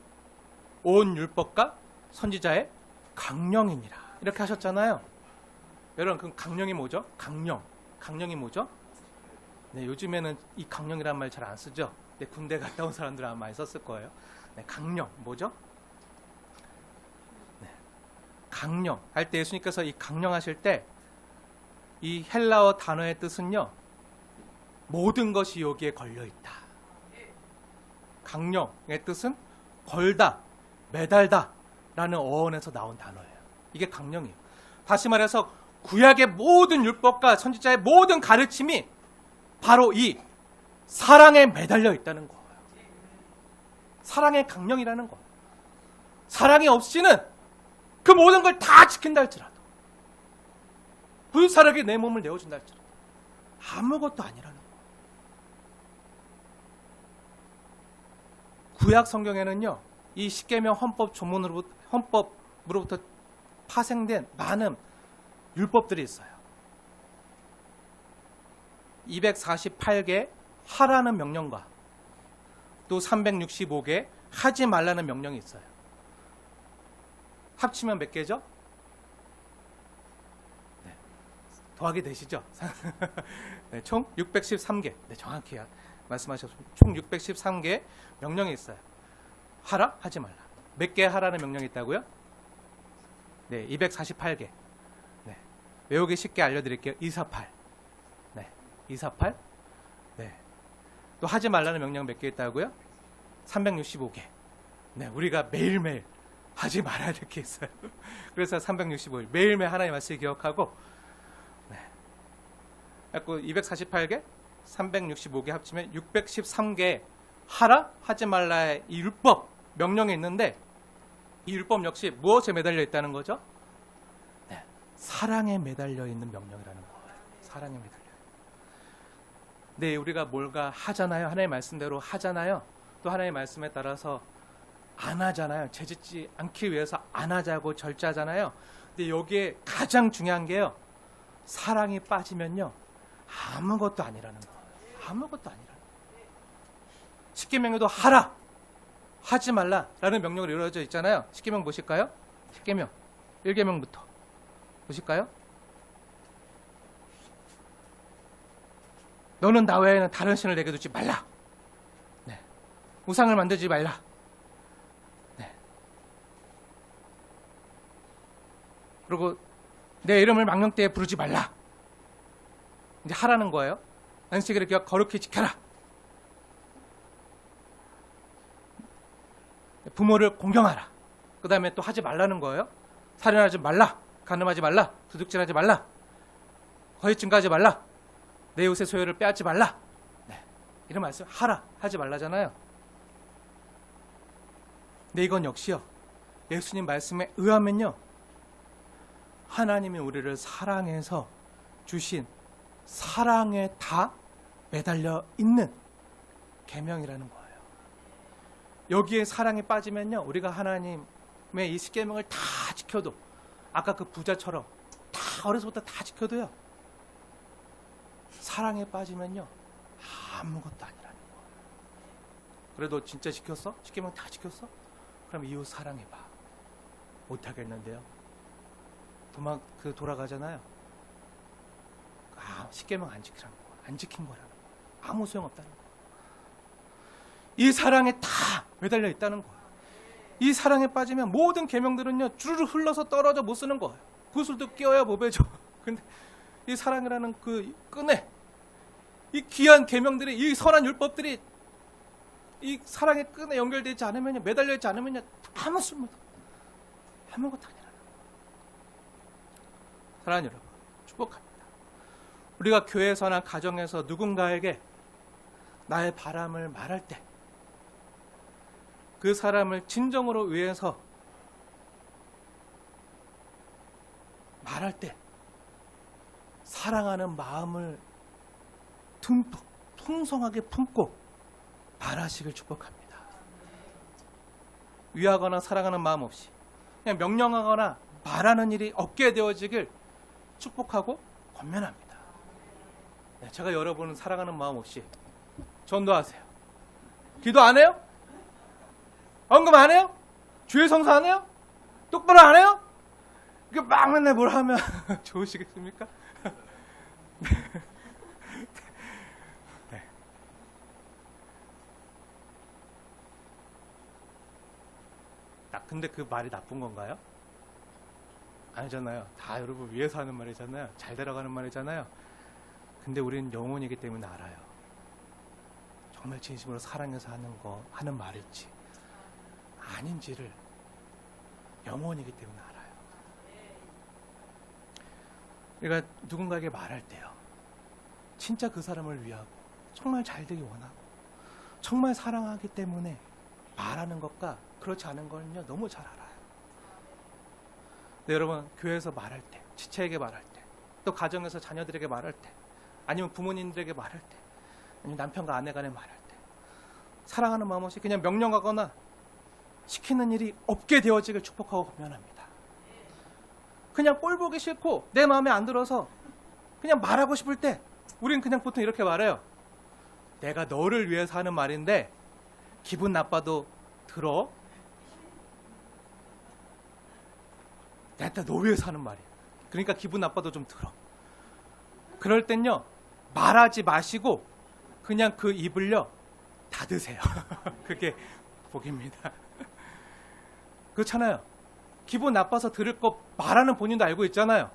온 율법과 선지자의 강령이니라 이렇게 하셨잖아요. 여러분, 그 강령이 뭐죠? 강령이 뭐죠? 네, 요즘에는 이 강령이란 말 잘 안 쓰죠. 네, 군대 갔다 온 사람들은 아마 많이 썼을 거예요. 네, 강령 뭐죠? 네, 강령 할 때 예수님께서 이 강령 하실 때 이 헬라어 단어의 뜻은요, 모든 것이 여기에 걸려 있다. 강령의 뜻은 걸다, 매달다 라는 어원에서 나온 단어예요. 이게 강령이에요. 다시 말해서 구약의 모든 율법과 선지자의 모든 가르침이 바로 이 사랑에 매달려 있다는 거예요. 사랑의 강령이라는 거예요. 사랑이 없이는 그 모든 걸 다 지킨다 할지라도, 불사르게 내 몸을 내어준다 할지라도 아무것도 아니라는 거예요. 구약 성경에는요, 이 십계명 헌법 헌법으로부터 파생된 많은 율법들이 있어요. 248개 하라는 명령과 또 365개 하지 말라는 명령이 있어요. 합치면 몇 개죠? 더하기 되시죠? 네, 총 613개. 네, 정확히 말씀하셨습니다. 총 613개 명령이 있어요. 하라? 하지 말라. 몇 개 하라는 명령이 있다고요? 네, 248개. 네, 외우기 쉽게 알려드릴게요. 248. 네, 248. 네, 또 하지 말라는 명령 몇 개 있다고요? 365개. 네, 우리가 매일매일 하지 말아야 될 게 있어요. 그래서 365일 매일매일 하나님의 말씀을 기억하고, 네, 그래서 248개, 365개 합치면 613개 하라, 하지 말라의 이 율법 명령이 있는데, 이 율법 역시 무엇에 매달려 있다는 거죠? 네, 사랑에 매달려 있는 명령이라는 거예요. 사랑에 매달려. 네, 우리가 뭘가 하잖아요. 하나님의 말씀대로 하잖아요. 또 하나님의 말씀에 따라서 안 하잖아요. 죄짓지 않기 위해서 안 하자고 절제하잖아요. 근데 여기에 가장 중요한 게요, 사랑이 빠지면요 아무것도 아니라는 거예요. 아무것도 아니라는 거예요. 십계명에도 하라, 하지 말라라는 명령으로 이루어져 있잖아요. 십계명 보실까요? 십계명 1계명부터 보실까요? 너는 나 외에는 다른 신을 내게 두지 말라. 네. 우상을 만들지 말라. 네. 그리고 내 이름을 망령되에 부르지 말라. 이제 하라는 거예요. 안식일을 거룩히 지켜라. 부모를 공경하라. 그 다음에 또 하지 말라는 거예요. 살인하지 말라. 간음하지 말라. 도둑질하지 말라. 거짓 증거하지 말라. 내 이웃의 소유를 빼앗지 말라. 네, 이런 말씀 하라, 하지 말라잖아요. 근데 이건 역시요, 예수님 말씀에 의하면요, 하나님이 우리를 사랑해서 주신 사랑에 다 매달려 있는 계명이라는 거예요. 여기에 사랑이 빠지면요, 우리가 하나님의 이 십계명을 다 지켜도, 아까 그 부자처럼 다 어려서부터 다 지켜도요, 사랑에 빠지면요 아무것도 아니라는 거예요. 그래도 진짜 지켰어? 십계명 다 지켰어? 그럼 이웃 사랑해봐. 못하겠는데요. 돌아가잖아요. 십계명 안 지키라는 거야. 안 지킨 거라는 거야. 아무 소용없다는 거야. 이 사랑에 다 매달려 있다는 거야. 이 사랑에 빠지면 모든 계명들은요 주르르 흘러서 떨어져 못 쓰는 거예요. 구슬도 끼워야 못 배죠. 근데 이 사랑이라는 그 끈에, 이 귀한 계명들이, 이 선한 율법들이 이 사랑의 끈에 연결되지 않으면요, 매달려 있지 않으면요, 아무 쓸모도 아무것도 아니라. 사랑하는 여러분, 축복합니다. 우리가 교회에서나 가정에서 누군가에게 나의 바람을 말할 때, 그 사람을 진정으로 위해서 말할 때 사랑하는 마음을 듬뿍 풍성하게 품고 말하시길 축복합니다. 위하거나 사랑하는 마음 없이 그냥 명령하거나 말하는 일이 없게 되어지길 축복하고 권면합니다. 네, 제가 여러분을 사랑하는 마음 없이 전도하세요. 기도 안 해요? 언급 안 해요? 주일 성수 안 해요? 똑바로 안 해요? 이게 막 맨날 뭘 하면 좋으시겠습니까? 네. 근데 그 말이 나쁜 건가요? 아니잖아요. 다 여러분 위해서 하는 말이잖아요. 잘 들어가는 말이잖아요. 근데 우리는 영혼이기 때문에 알아요. 정말 진심으로 사랑해서 하는 말일지 아닌지를 영혼이기 때문에 알아요. 우리가 누군가에게 말할 때요, 진짜 그 사람을 위하고 정말 잘 되기 원하고 정말 사랑하기 때문에 말하는 것과 그렇지 않은 거는요 너무 잘 알아요. 근데 여러분, 교회에서 말할 때, 지체에게 말할 때, 또 가정에서 자녀들에게 말할 때, 아니면 부모님들에게 말할 때, 아니면 남편과 아내 간에 말할 때, 사랑하는 마음 없이 그냥 명령하거나 시키는 일이 없게 되어지길 축복하고 권면합니다. 그냥 꼴 보기 싫고 내 마음에 안 들어서 그냥 말하고 싶을 때 우린 그냥 보통 이렇게 말해요. 내가 너를 위해서 하는 말인데 기분 나빠도 들어. 내가 너 위해서 하는 말이야. 그러니까 기분 나빠도 좀 들어. 그럴 땐요, 말하지 마시고 그냥 그 입을요 닫으세요. 그게 복입니다. 그렇잖아요. 기분 나빠서 들을 거 말하는 본인도 알고 있잖아요.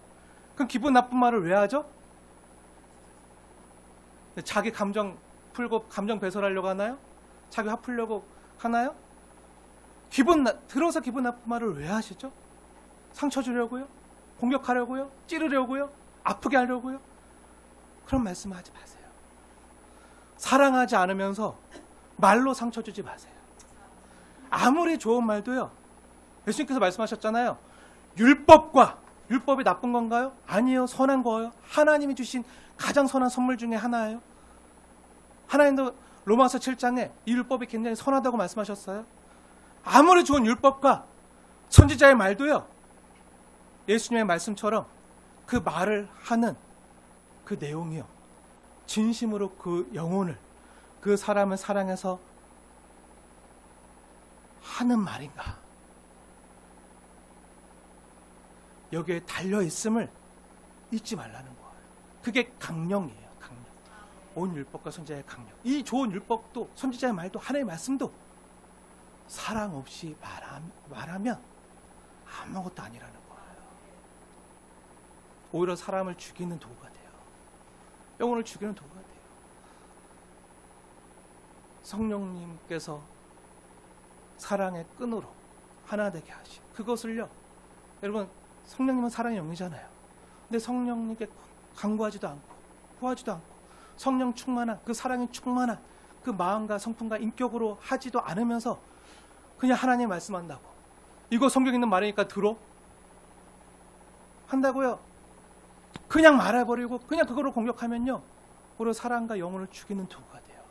그럼 기분 나쁜 말을 왜 하죠? 자기 감정 풀고 감정 배설하려고 하나요? 자기 화 풀려고 하나요? 들어서 기분 나쁜 말을 왜 하시죠? 상처 주려고요? 공격하려고요? 찌르려고요? 아프게 하려고요? 그런 말씀 하지 마세요. 사랑하지 않으면서 말로 상처 주지 마세요. 아무리 좋은 말도요. 예수님께서 말씀하셨잖아요. 율법이 나쁜 건가요? 아니요. 선한 거예요. 하나님이 주신 가장 선한 선물 중에 하나예요. 하나님도 로마서 7장에 이 율법이 굉장히 선하다고 말씀하셨어요. 아무리 좋은 율법과 선지자의 말도요. 예수님의 말씀처럼 그 말을 하는 그 내용이요. 진심으로 그 영혼을 그 사람을 사랑해서 하는 말인가? 여기에 달려있음을 잊지 말라는 거예요. 그게 강령이에요. 강령. 온 율법과 선지자의 강령. 이 좋은 율법도 선지자의 말도 하나님의 말씀도 사랑 없이 말하면 아무것도 아니라는 거예요. 오히려 사람을 죽이는 도구가 돼요. 영혼을 죽이는 도구가 돼요. 성령님께서 사랑의 끈으로 하나 되게 하시. 그것을요. 여러분 성령님은 사랑의 영이잖아요. 근데 성령님께 간구하지도 않고 구하지도 않고 성령 충만한 그 사랑이 충만한 그 마음과 성품과 인격으로 하지도 않으면서 그냥 하나님 말씀한다고. 이거 성경 있는 말이니까 들어? 한다고요. 그냥 말해버리고 그냥 그거로 공격하면요. 오히려 사랑과 영혼을 죽이는 도구가 돼요.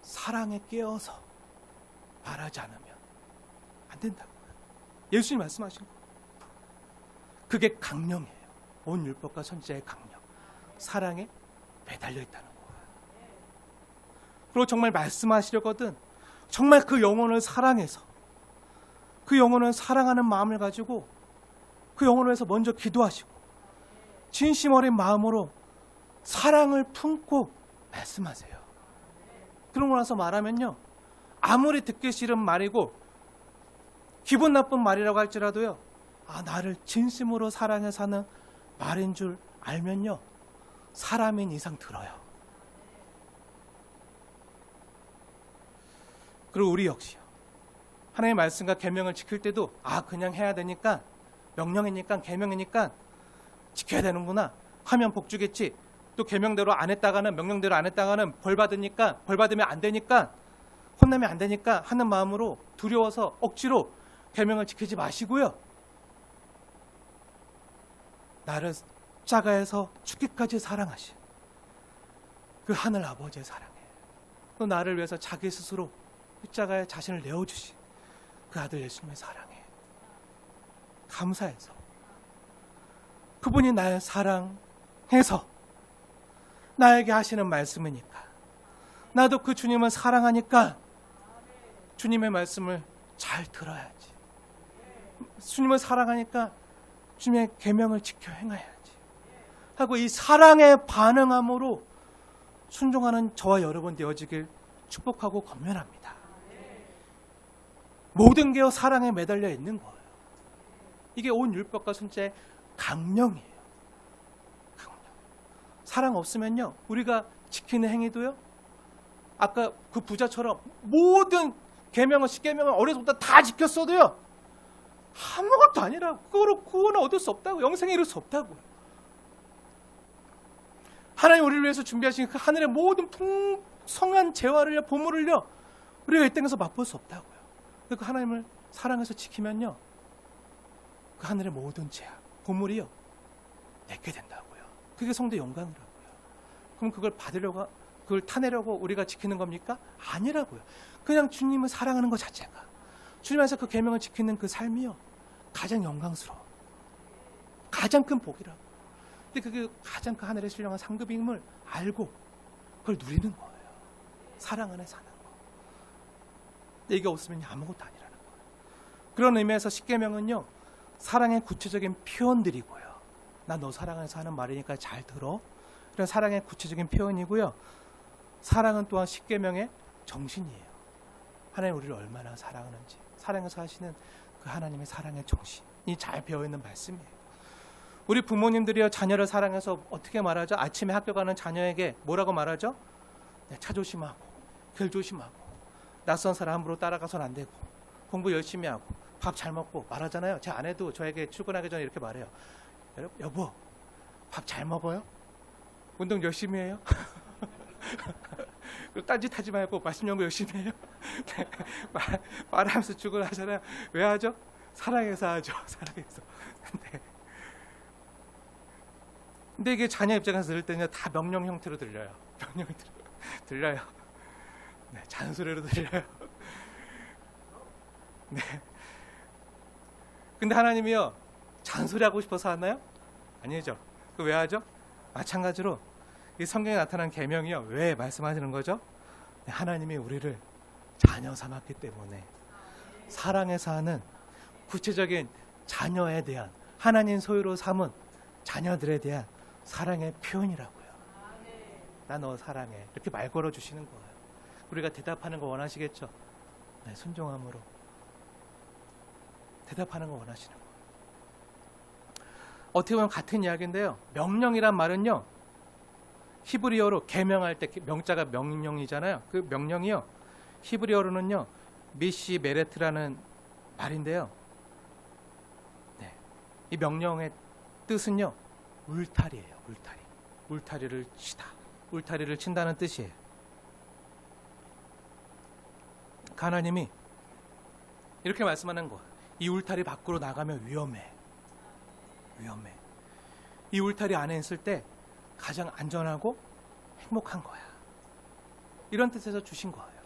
사랑에 깨어서 말하지 않으면 안 된다고요. 예수님이 말씀하신 거. 그게 강령이에요. 온 율법과 선지자의 강령. 사랑에 매달려 있다는 거예요. 그리고 정말 말씀하시려거든 정말 그 영혼을 사랑해서 그 영혼을 사랑하는 마음을 가지고 그 영혼을 위해서 먼저 기도하시고 진심 어린 마음으로 사랑을 품고 말씀하세요. 그러고 나서 말하면요. 아무리 듣기 싫은 말이고 기분 나쁜 말이라고 할지라도요. 나를 진심으로 사랑해서 하는 말인 줄 알면요. 사람인 이상 들어요. 그리고 우리 역시요. 하나님의 말씀과 계명을 지킬 때도 그냥 해야 되니까 명령이니까 계명이니까 지켜야 되는구나 하면 복 주겠지. 또 계명대로 안 했다가는 명령대로 안 했다가는 벌 받으니까 벌 받으면 안 되니까 혼나면 안 되니까 하는 마음으로 두려워서 억지로 계명을 지키지 마시고요. 나를 십자가에서 죽기까지 사랑하신 그 하늘 아버지의 사랑에 또 나를 위해서 자기 스스로 십자가에 자신을 내어주신 그 아들 예수님의 사랑에 감사해서 그분이 날 사랑해서 나에게 하시는 말씀이니까 나도 그 주님을 사랑하니까 주님의 말씀을 잘 들어야지. 주님을 사랑하니까 주님의 계명을 지켜 행해야지 하고 이 사랑에 반응함으로 순종하는 저와 여러분 되어지길 축복하고 권면합니다. 모든 게 사랑에 매달려 있는 거예요. 이게 온 율법과 선지자의 강령이에요. 강령. 사랑 없으면요 우리가 지키는 행위도요 아까 그 부자처럼 모든 계명을 10계명을 어려서부터 다 지켰어도요 아무것도 아니라고. 그거로 구원을 얻을 수 없다고. 영생에 이룰 수 없다고. 하나님 우리를 위해서 준비하신 그 하늘의 모든 풍성한 재화를요 보물을요 우리가 이 땅에서 맛볼 수 없다고요. 그 하나님을 사랑해서 지키면요 그 하늘의 모든 재화 보물이요 내게 된다고요. 그게 성도의 영광이라고요. 그럼 그걸 받으려고 그걸 타내려고 우리가 지키는 겁니까? 아니라고요. 그냥 주님을 사랑하는 것 자체가 주님 안에서 그 계명을 지키는 그 삶이요 가장 영광스러워. 가장 큰 복이라고. 근데 그게 가장 그 하늘의 신령한 상급임을 알고 그걸 누리는 거예요. 사랑 안에 사는 거. 근데 이게 없으면 아무것도 아니라는 거예요. 그런 의미에서 십계명은요 사랑의 구체적인 표현들이고요. 나 너 사랑해서 하는 말이니까 잘 들어. 그런 사랑의 구체적인 표현이고요. 사랑은 또한 십계명의 정신이에요. 하나님 우리를 얼마나 사랑하는지, 사랑해서 하시는 그 하나님의 사랑의 정신이 잘 배어있는 말씀이에요. 우리 부모님들이요, 자녀를 사랑해서 어떻게 말하죠? 아침에 학교 가는 자녀에게 뭐라고 말하죠? 네, 차 조심하고, 길 조심하고, 낯선 사람 함부로 따라가선 안 되고, 공부 열심히 하고, 밥 잘 먹고 말하잖아요. 제 아내도 저에게 출근하기 전에 이렇게 말해요. 여보, 밥 잘 먹어요? 운동 열심히 해요? 딴짓하지 말고 말씀 연구 열심히 해요. 말하면서 출근하잖아요. 왜 하죠? 사랑해서 하죠. 사랑해서. 근데 이게 자녀 입장에서 들을 때는 다 명령 형태로 들려요. 명령 형태로 들려요. 네, 잔소리로 들려요. 네. 근데 하나님이요, 잔소리하고 싶어서 하나요? 아니죠. 그 왜 하죠? 마찬가지로 이 성경에 나타난 계명이요, 왜 말씀하시는 거죠? 네, 하나님이 우리를 자녀 삼았기 때문에 사랑해서 하는 구체적인 자녀에 대한, 하나님 소유로 삼은 자녀들에 대한 사랑의 표현이라고요. 나 너 사랑해. 이렇게 말 걸어주시는 거예요. 우리가 대답하는 거 원하시겠죠? 네, 순종함으로 대답하는 거 원하시는 거예요. 어떻게 보면 같은 이야기인데요, 명령이란 말은요, 히브리어로 계명할 때 명자가 명령이잖아요. 그 명령이요, 히브리어로는요 미시 메레트라는 말인데요, 네, 이 명령의 뜻은요 울타리예요. 울타리. 울타리를 치다. 울타리를 친다는 뜻이에요. 하나님이 이렇게 말씀하는 거예요. 이 울타리 밖으로 나가면 위험해. 위험해. 이 울타리 안에 있을 때 가장 안전하고 행복한 거야. 이런 뜻에서 주신 거예요.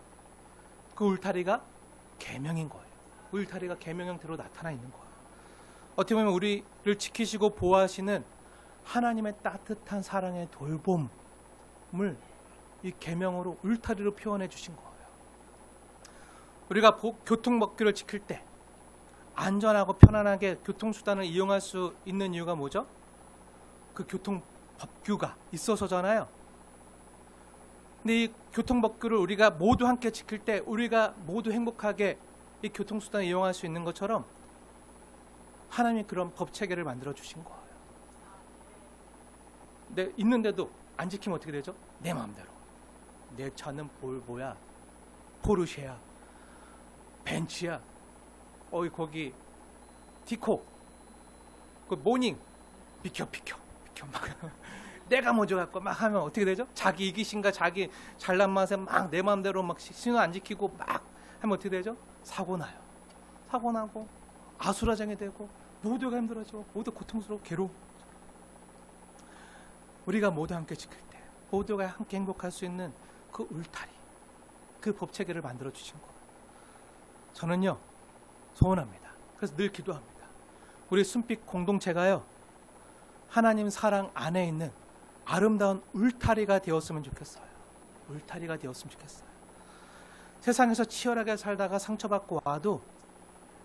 그 울타리가 계명인 거예요. 울타리가 계명 형태로 나타나 있는 거예요. 어떻게 보면 우리를 지키시고 보호하시는 하나님의 따뜻한 사랑의 돌봄을 이 계명으로 울타리로 표현해 주신 거예요. 우리가 교통법규를 지킬 때 안전하고 편안하게 교통수단을 이용할 수 있는 이유가 뭐죠? 그 교통법규가 있어서잖아요. 근데 이 교통법규를 우리가 모두 함께 지킬 때 우리가 모두 행복하게 이 교통수단을 이용할 수 있는 것처럼 하나님이 그런 법체계를 만들어 주신 거예요. 근데 있는데도 안 지키면 어떻게 되죠? 내 마음대로. 내 차는 볼보야, 포르쉐야, 벤츠야, 거기 디코, 그 모닝, 비켜 막 내가 먼저 갖고 막 하면 어떻게 되죠? 자기 이기심과 자기 잘난 맛에 막 내 마음대로 막 신호 안 지키고 막 하면 어떻게 되죠? 사고 나요. 사고 나고 아수라장이 되고 모두가 힘들어지고 모두 고통스럽고 괴로워. 우리가 모두 함께 지킬 때 모두가 함께 행복할 수 있는 그 울타리, 그 법체계를 만들어 주신 거예요. 저는요 소원합니다. 그래서 늘 기도합니다. 우리 순빛 공동체가요 하나님 사랑 안에 있는 아름다운 울타리가 되었으면 좋겠어요. 울타리가 되었으면 좋겠어요. 세상에서 치열하게 살다가 상처받고 와도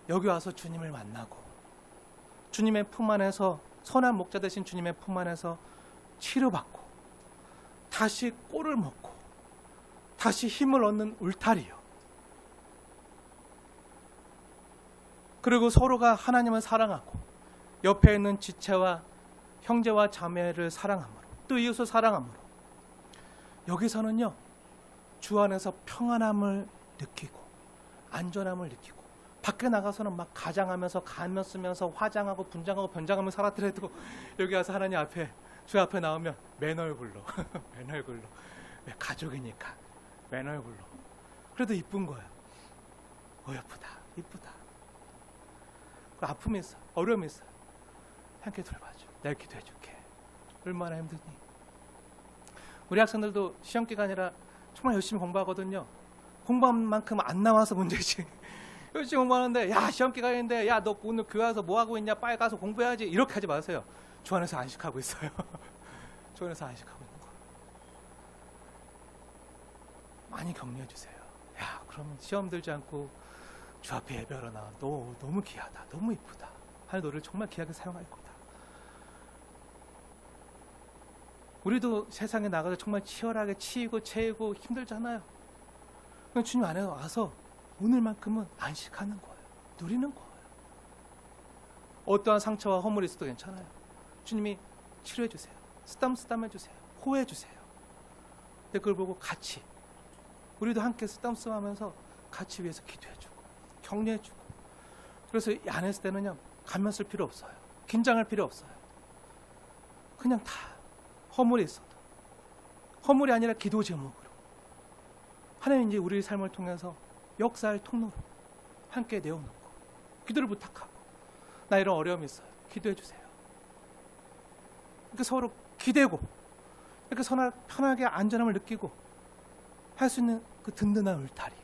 여기 와서 주님을 만나고 주님의 품 안에서, 선한 목자 되신 주님의 품 안에서 치료받고 다시 꼴을 먹고 다시 힘을 얻는 울타리요. 그리고 서로가 하나님을 사랑하고 옆에 있는 지체와 형제와 자매를 사랑함으로, 또 이웃을 사랑함으로 여기서는요 주 안에서 평안함을 느끼고 안전함을 느끼고, 밖에 나가서는 막 가장하면서 가면 쓰면서 화장하고 분장하고 변장하면서 살았더라도 여기 와서 하나님 앞에, 주 앞에 나오면 맨 얼굴로 맨 얼굴로, 왜 가족이니까 맨 얼굴로, 그래도 이쁜 거예요. 예쁘다, 이쁘다. 아픔이 있어, 어려움이 있어, 함께 돌봐줘, 내가 기도해줄게. 얼마나 힘드니. 우리 학생들도 시험 기간이라 정말 열심히 공부하거든요. 공부한 만큼 안 나와서 문제지. 열심히 공부하는데 야 시험 기간인데 야 너 오늘 교회 와서 뭐 하고 있냐, 빨리 가서 공부해야지, 이렇게 하지 마세요. 주 안에서 안식하고 있어요. 주 안에서 안식하고 있는 거 많이 격려해 주세요. 야 그럼 시험 들지 않고 주 앞에 예배하러 나와. 너 너무 귀하다, 너무 이쁘다. 하나님 너를 정말 귀하게 사용할 거다. 우리도 세상에 나가서 정말 치열하게 치이고 채이고 힘들잖아요. 그럼 주님 안에 와서 오늘만큼은 안식하는 거예요. 누리는 거예요. 어떠한 상처와 허물이 있어도 괜찮아요. 주님이 치료해 주세요. 쓰담쓰담 해주세요. 호해 주세요. 근데 그걸 보고 같이 우리도 함께 쓰담쓰담 하면서 같이 위해서 기도해주고 격려해주고. 그래서 이 안에 있을 때는요, 가면 쓸 필요 없어요. 긴장할 필요 없어요. 그냥 다 허물이 있어도 허물이 아니라 기도 제목으로 하나님 이제 우리의 삶을 통해서 역사할 통로로 함께 내어놓고 기도를 부탁하고, 나 이런 어려움이 있어요. 기도해 주세요. 이렇게 서로 기대고 이렇게 편하게 안전함을 느끼고 할 수 있는 그 든든한 울타리.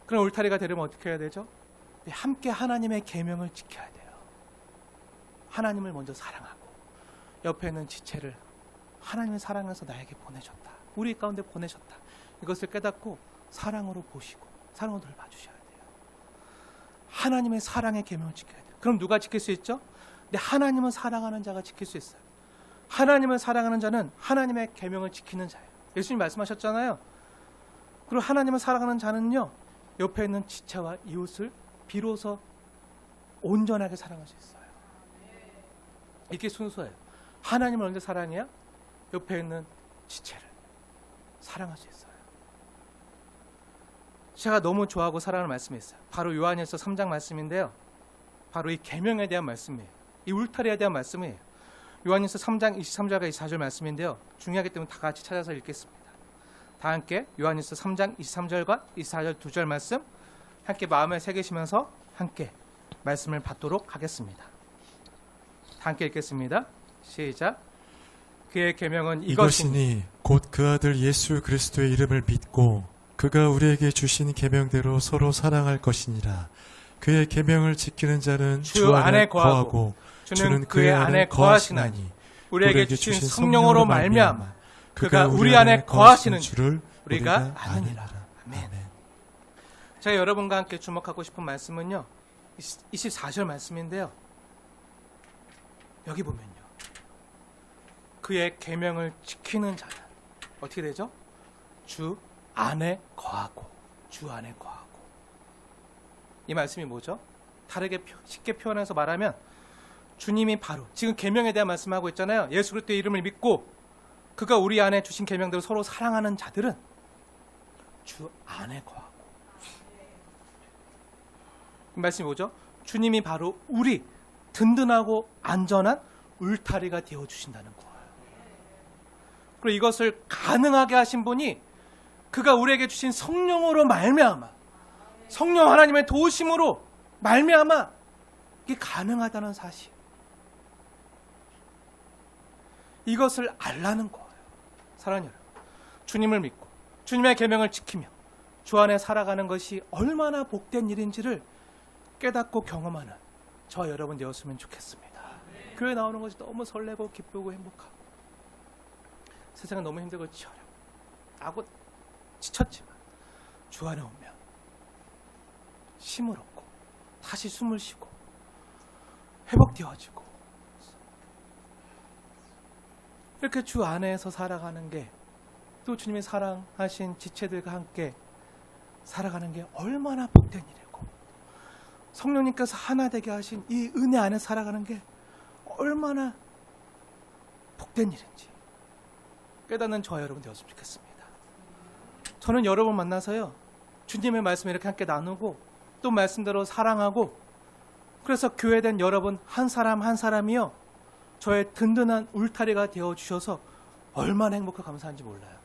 그런 울타리가 되려면 어떻게 해야 되죠? 함께 하나님의 계명을 지켜야 돼요. 하나님을 먼저 사랑하고 옆에 있는 지체를 하나님의 사랑에서 나에게 보내셨다. 우리 가운데 보내셨다. 이것을 깨닫고 사랑으로 보시고 사랑으로 돌봐주셔야 돼요. 하나님의 사랑의 계명을 지켜야 돼요. 그럼 누가 지킬 수 있죠? 근데 하나님은 사랑하는 자가 지킬 수 있어요. 하나님을 사랑하는 자는 하나님의 계명을 지키는 자예요. 예수님 말씀하셨잖아요. 그리고 하나님을 사랑하는 자는요, 옆에 있는 지체와 이웃을 비로소 온전하게 사랑할 수 있어요. 이게 순서예요. 하나님을 언제 사랑해야 옆에 있는 지체를 사랑할 수 있어요. 제가 너무 좋아하고 사랑하는 말씀이 있어요. 바로 요한일서 3장 말씀인데요. 바로 이 계명에 대한 말씀이에요. 이 울타리에 대한 말씀이에요. 요한일서 3장 23절과 24절 말씀인데요. 중요하기 때문에 다 같이 찾아서 읽겠습니다. 다 함께 요한일서 3장 23절과 24절 두 절 말씀 함께 마음에 새기시면서 함께 말씀을 받도록 하겠습니다. 다 함께 읽겠습니다. 시작. 그의 계명은 이것이니 곧 그 아들 예수 그리스도의 이름을 믿고 그가 우리에게 주신 계명대로 서로 사랑할 것이니라. 그의 계명을 지키는 자는 주 안에 거하고 주는 그의 안에 거하시나니 우리에게 주신 성령으로 말미암아 그가 우리 안에 거하시는 줄을 우리가 아느니라. 아멘. 제가 여러분과 함께 주목하고 싶은 말씀은요, 24절 말씀인데요. 여기 보면요, 그의 계명을 지키는 자는 어떻게 되죠? 주 안에 거하고 주 안에 거하고. 이 말씀이 뭐죠? 다르게 쉽게 표현해서 말하면 주님이 바로 지금 계명에 대한 말씀하고 있잖아요. 예수 그리스도의 이름을 믿고 그가 우리 안에 주신 계명대로 서로 사랑하는 자들은 주 안에 거하고. 이 말씀이 뭐죠? 주님이 바로 우리 든든하고 안전한 울타리가 되어주신다는 거예요. 그리고 이것을 가능하게 하신 분이 그가 우리에게 주신 성령으로 말미암아, 성령 하나님의 도우심으로 말미암아 이게 가능하다는 사실, 이것을 알라는 거예요. 사랑하는 여러분, 주님을 믿고 주님의 계명을 지키며 주 안에 살아가는 것이 얼마나 복된 일인지를 깨닫고 경험하는 저와 여러분 되었으면 좋겠습니다. 교회 나오는 것이 너무 설레고 기쁘고 행복하고, 세상은 너무 힘들고 치열하고 지쳤지만 주 안에 오면 힘을 얻고 다시 숨을 쉬고 회복되어지고, 이렇게 주 안에서 살아가는 게, 또 주님이 사랑하신 지체들과 함께 살아가는 게 얼마나 복된 일이고, 성령님께서 하나 되게 하신 이 은혜 안에 살아가는 게 얼마나 복된 일인지 깨닫는 저와 여러분 되었으면 좋겠습니다. 저는 여러분 만나서요, 주님의 말씀을 이렇게 함께 나누고 또 말씀대로 사랑하고, 그래서 교회된 여러분 한 사람 한 사람이요, 저의 든든한 울타리가 되어주셔서 얼마나 행복하고 감사한지 몰라요.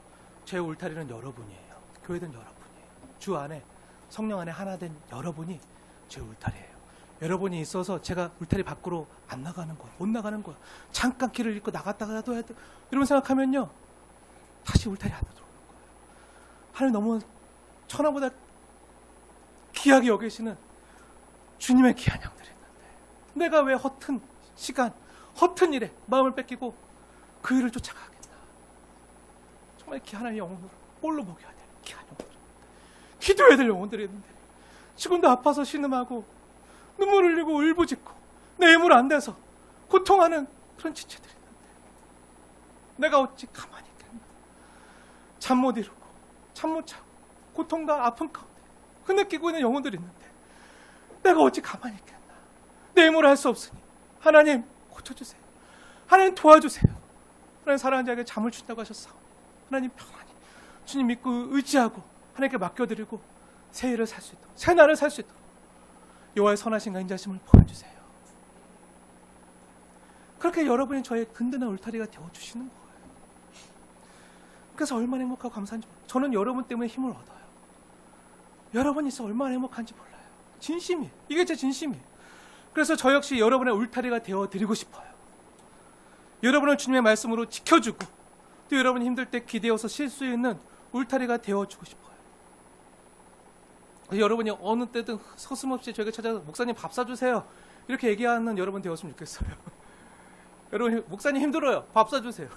제 울타리는 여러분이에요. 교회된 여러분이에요. 주 안에 성령 안에 하나 된 여러분이 제 울타리예요. 여러분이 있어서 제가 울타리 밖으로 안 나가는 거예요. 못 나가는 거예요. 잠깐 길을 잃고 나갔다가도 해야 돼. 이런 생각하면요, 다시 울타리 안으로 들어오는 거예요. 하나님 너무 천하보다 귀하게 여기시는 주님의 귀한 양들이 있는데 내가 왜 허튼 시간, 허튼 일에 마음을 뺏기고 그 일을 쫓아가겠나. 정말 귀한 영혼으로 볼로 먹여야 될 귀한 영혼들, 기도해야 될 영혼들이 있는데 지금도 아파서 신음하고 눈물 흘리고 울부짖고 내 힘으로 안 돼서 고통하는 그런 지체들이 있는데 내가 어찌 가만히 있겠나. 잠 못 이루고 잠 못 자고 고통과 아픔 가운데 흐느끼고 있는 영혼들이 있는데 내가 어찌 가만히 있겠나. 내 힘으로 할 수 없으니 하나님 고쳐주세요. 하나님 도와주세요. 하나님 사랑하는 자에게 잠을 준다고 하셨사오니 하나님 평안히 주님 믿고 의지하고 하나님께 맡겨드리고 새 일을 살 수 있도록 새 날을 살 수 있도록 여호와의 선하신 인자심을 보여주세요. 그렇게 여러분이 저의 든든한 울타리가 되어주시는 거예요. 그래서 얼마나 행복하고 감사한지 몰라요. 저는 여러분 때문에 힘을 얻어요. 여러분이 있어 얼마나 행복한지 몰라요. 진심이에요. 이게 제 진심이에요. 그래서 저 역시 여러분의 울타리가 되어드리고 싶어요. 여러분을 주님의 말씀으로 지켜주고 또 여러분이 힘들 때 기대어서 쉴 수 있는 울타리가 되어주고 싶어요. 여러분이 어느 때든 서슴없이 저에게 찾아서 목사님 밥 사주세요 이렇게 얘기하는 여러분 되었으면 좋겠어요. 여러분 목사님 힘들어요 밥 사주세요.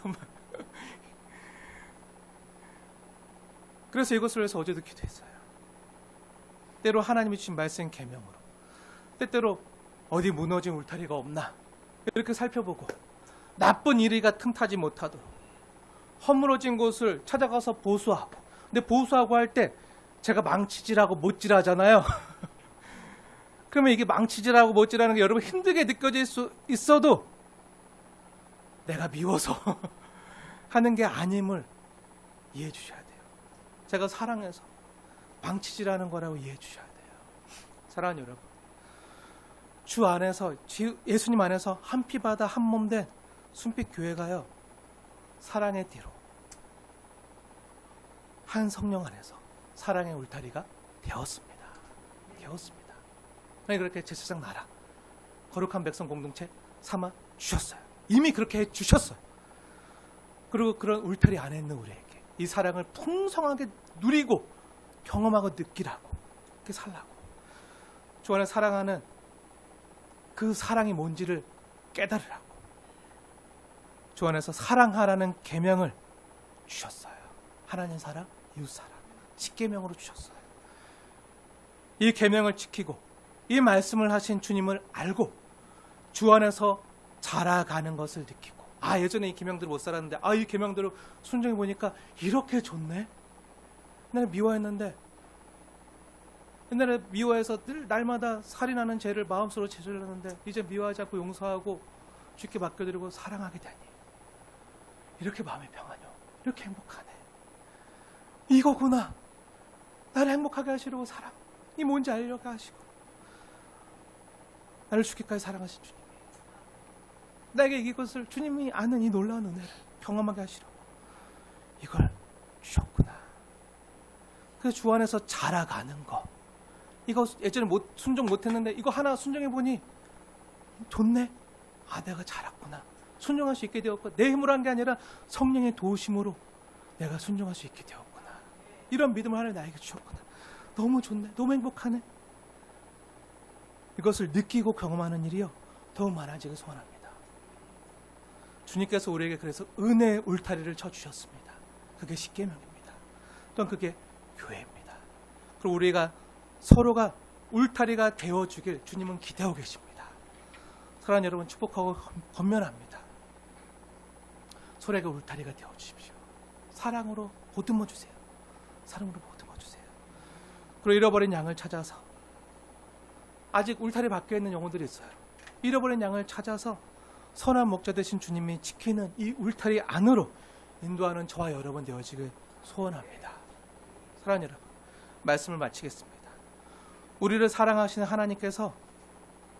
그래서 이것을 위해서 어제도 기도했어요. 때로 하나님이 주신 말씀 계명으로 때때로 어디 무너진 울타리가 없나 이렇게 살펴보고 나쁜 일이가 틈타지 못하도록 허물어진 곳을 찾아가서 보수하고 근데 보수하고 할 때 제가 망치질하고 못질하잖아요. 그러면 이게 망치질하고 못질하는 게 여러분 힘들게 느껴질 수 있어도 내가 미워서 하는 게 아님을 이해해 주셔야 돼요. 제가 사랑해서 망치질하는 거라고 이해해 주셔야 돼요. 사랑하는 여러분, 주 안에서 예수님 안에서 한 피바다 한 몸 된 순빛 교회가요 사랑의 띠로 한 성령 안에서 사랑의 울타리가 되었습니다. 하나님 그렇게 제 세상 나라 거룩한 백성 공동체 삼아 주셨어요. 이미 그렇게 해 주셨어요. 그리고 그런 울타리 안에 있는 우리에게 이 사랑을 풍성하게 누리고 경험하고 느끼라고 그렇게 살라고 주 안에 사랑하는 그 사랑이 뭔지를 깨달으라고 주 안에서 사랑하라는 계명을 주셨어요. 하나님 사랑, 이웃 사랑 십계명으로 주셨어요. 이 계명을 지키고 이 말씀을 하신 주님을 알고 주 안에서 자라가는 것을 느끼고 예전에 이 계명대로 못 살았는데 이 계명대로 순종해 보니까 이렇게 좋네. 옛날에 미워했는데 옛날에 미워해서 늘 날마다 살인하는 죄를 마음속으로 제절하는데 이제 미워하지 않고 용서하고 주께 맡겨드리고 사랑하게 되니 이렇게 마음이 평안해요. 이렇게 행복하네. 이거구나. 나를 행복하게 하시려고 사랑이 뭔지 알려고 하시고 나를 죽기까지 사랑하신 주님이 나에게 이것을 주님이 아는 이 놀라운 은혜를 경험하게 하시려고 이걸 주셨구나. 그래서 주 안에서 자라가는 거 이거 예전에 순종 못했는데 이거 하나 순종해보니 좋네. 내가 자랐구나. 순종할 수 있게 되었고 내 힘으로 한 게 아니라 성령의 도우심으로 내가 순종할 수 있게 되었구나. 이런 믿음을 하나님 나에게 주셨구나. 너무 좋네. 너무 행복하네. 이것을 느끼고 경험하는 일이요 더욱 많아지길 소원합니다. 주님께서 우리에게 그래서 은혜의 울타리를 쳐주셨습니다. 그게 십계명입니다. 또한 그게 교회입니다. 그리고 우리가 서로가 울타리가 되어주길 주님은 기대하고 계십니다. 사랑하는 여러분 축복하고 권면합니다. 서로에게 울타리가 되어주십시오. 사랑으로 보듬어주세요. 사랑으로 보듬어주세요. 그리고 잃어버린 양을 찾아서 아직 울타리 밖에 있는 영혼들이 있어요. 잃어버린 양을 찾아서 선한 목자 되신 주님이 지키는 이 울타리 안으로 인도하는 저와 여러분 되어지길 소원합니다. 사랑하는 여러분, 말씀을 마치겠습니다. 우리를 사랑하시는 하나님께서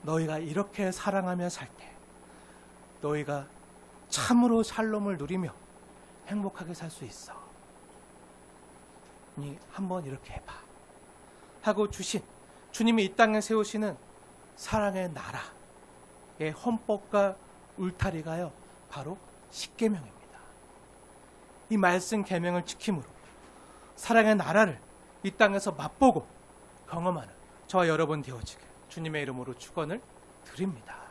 너희가 이렇게 사랑하며 살 때 너희가 참으로 샬롬을 누리며 행복하게 살 수 있어. 한번 이렇게 해봐 하고 주신 주님이 이 땅에 세우시는 사랑의 나라의 헌법과 울타리가요 바로 십계명입니다. 이 말씀 계명을 지킴으로 사랑의 나라를 이 땅에서 맛보고 경험하는 저와 여러분 되어지길 주님의 이름으로 축원을 드립니다.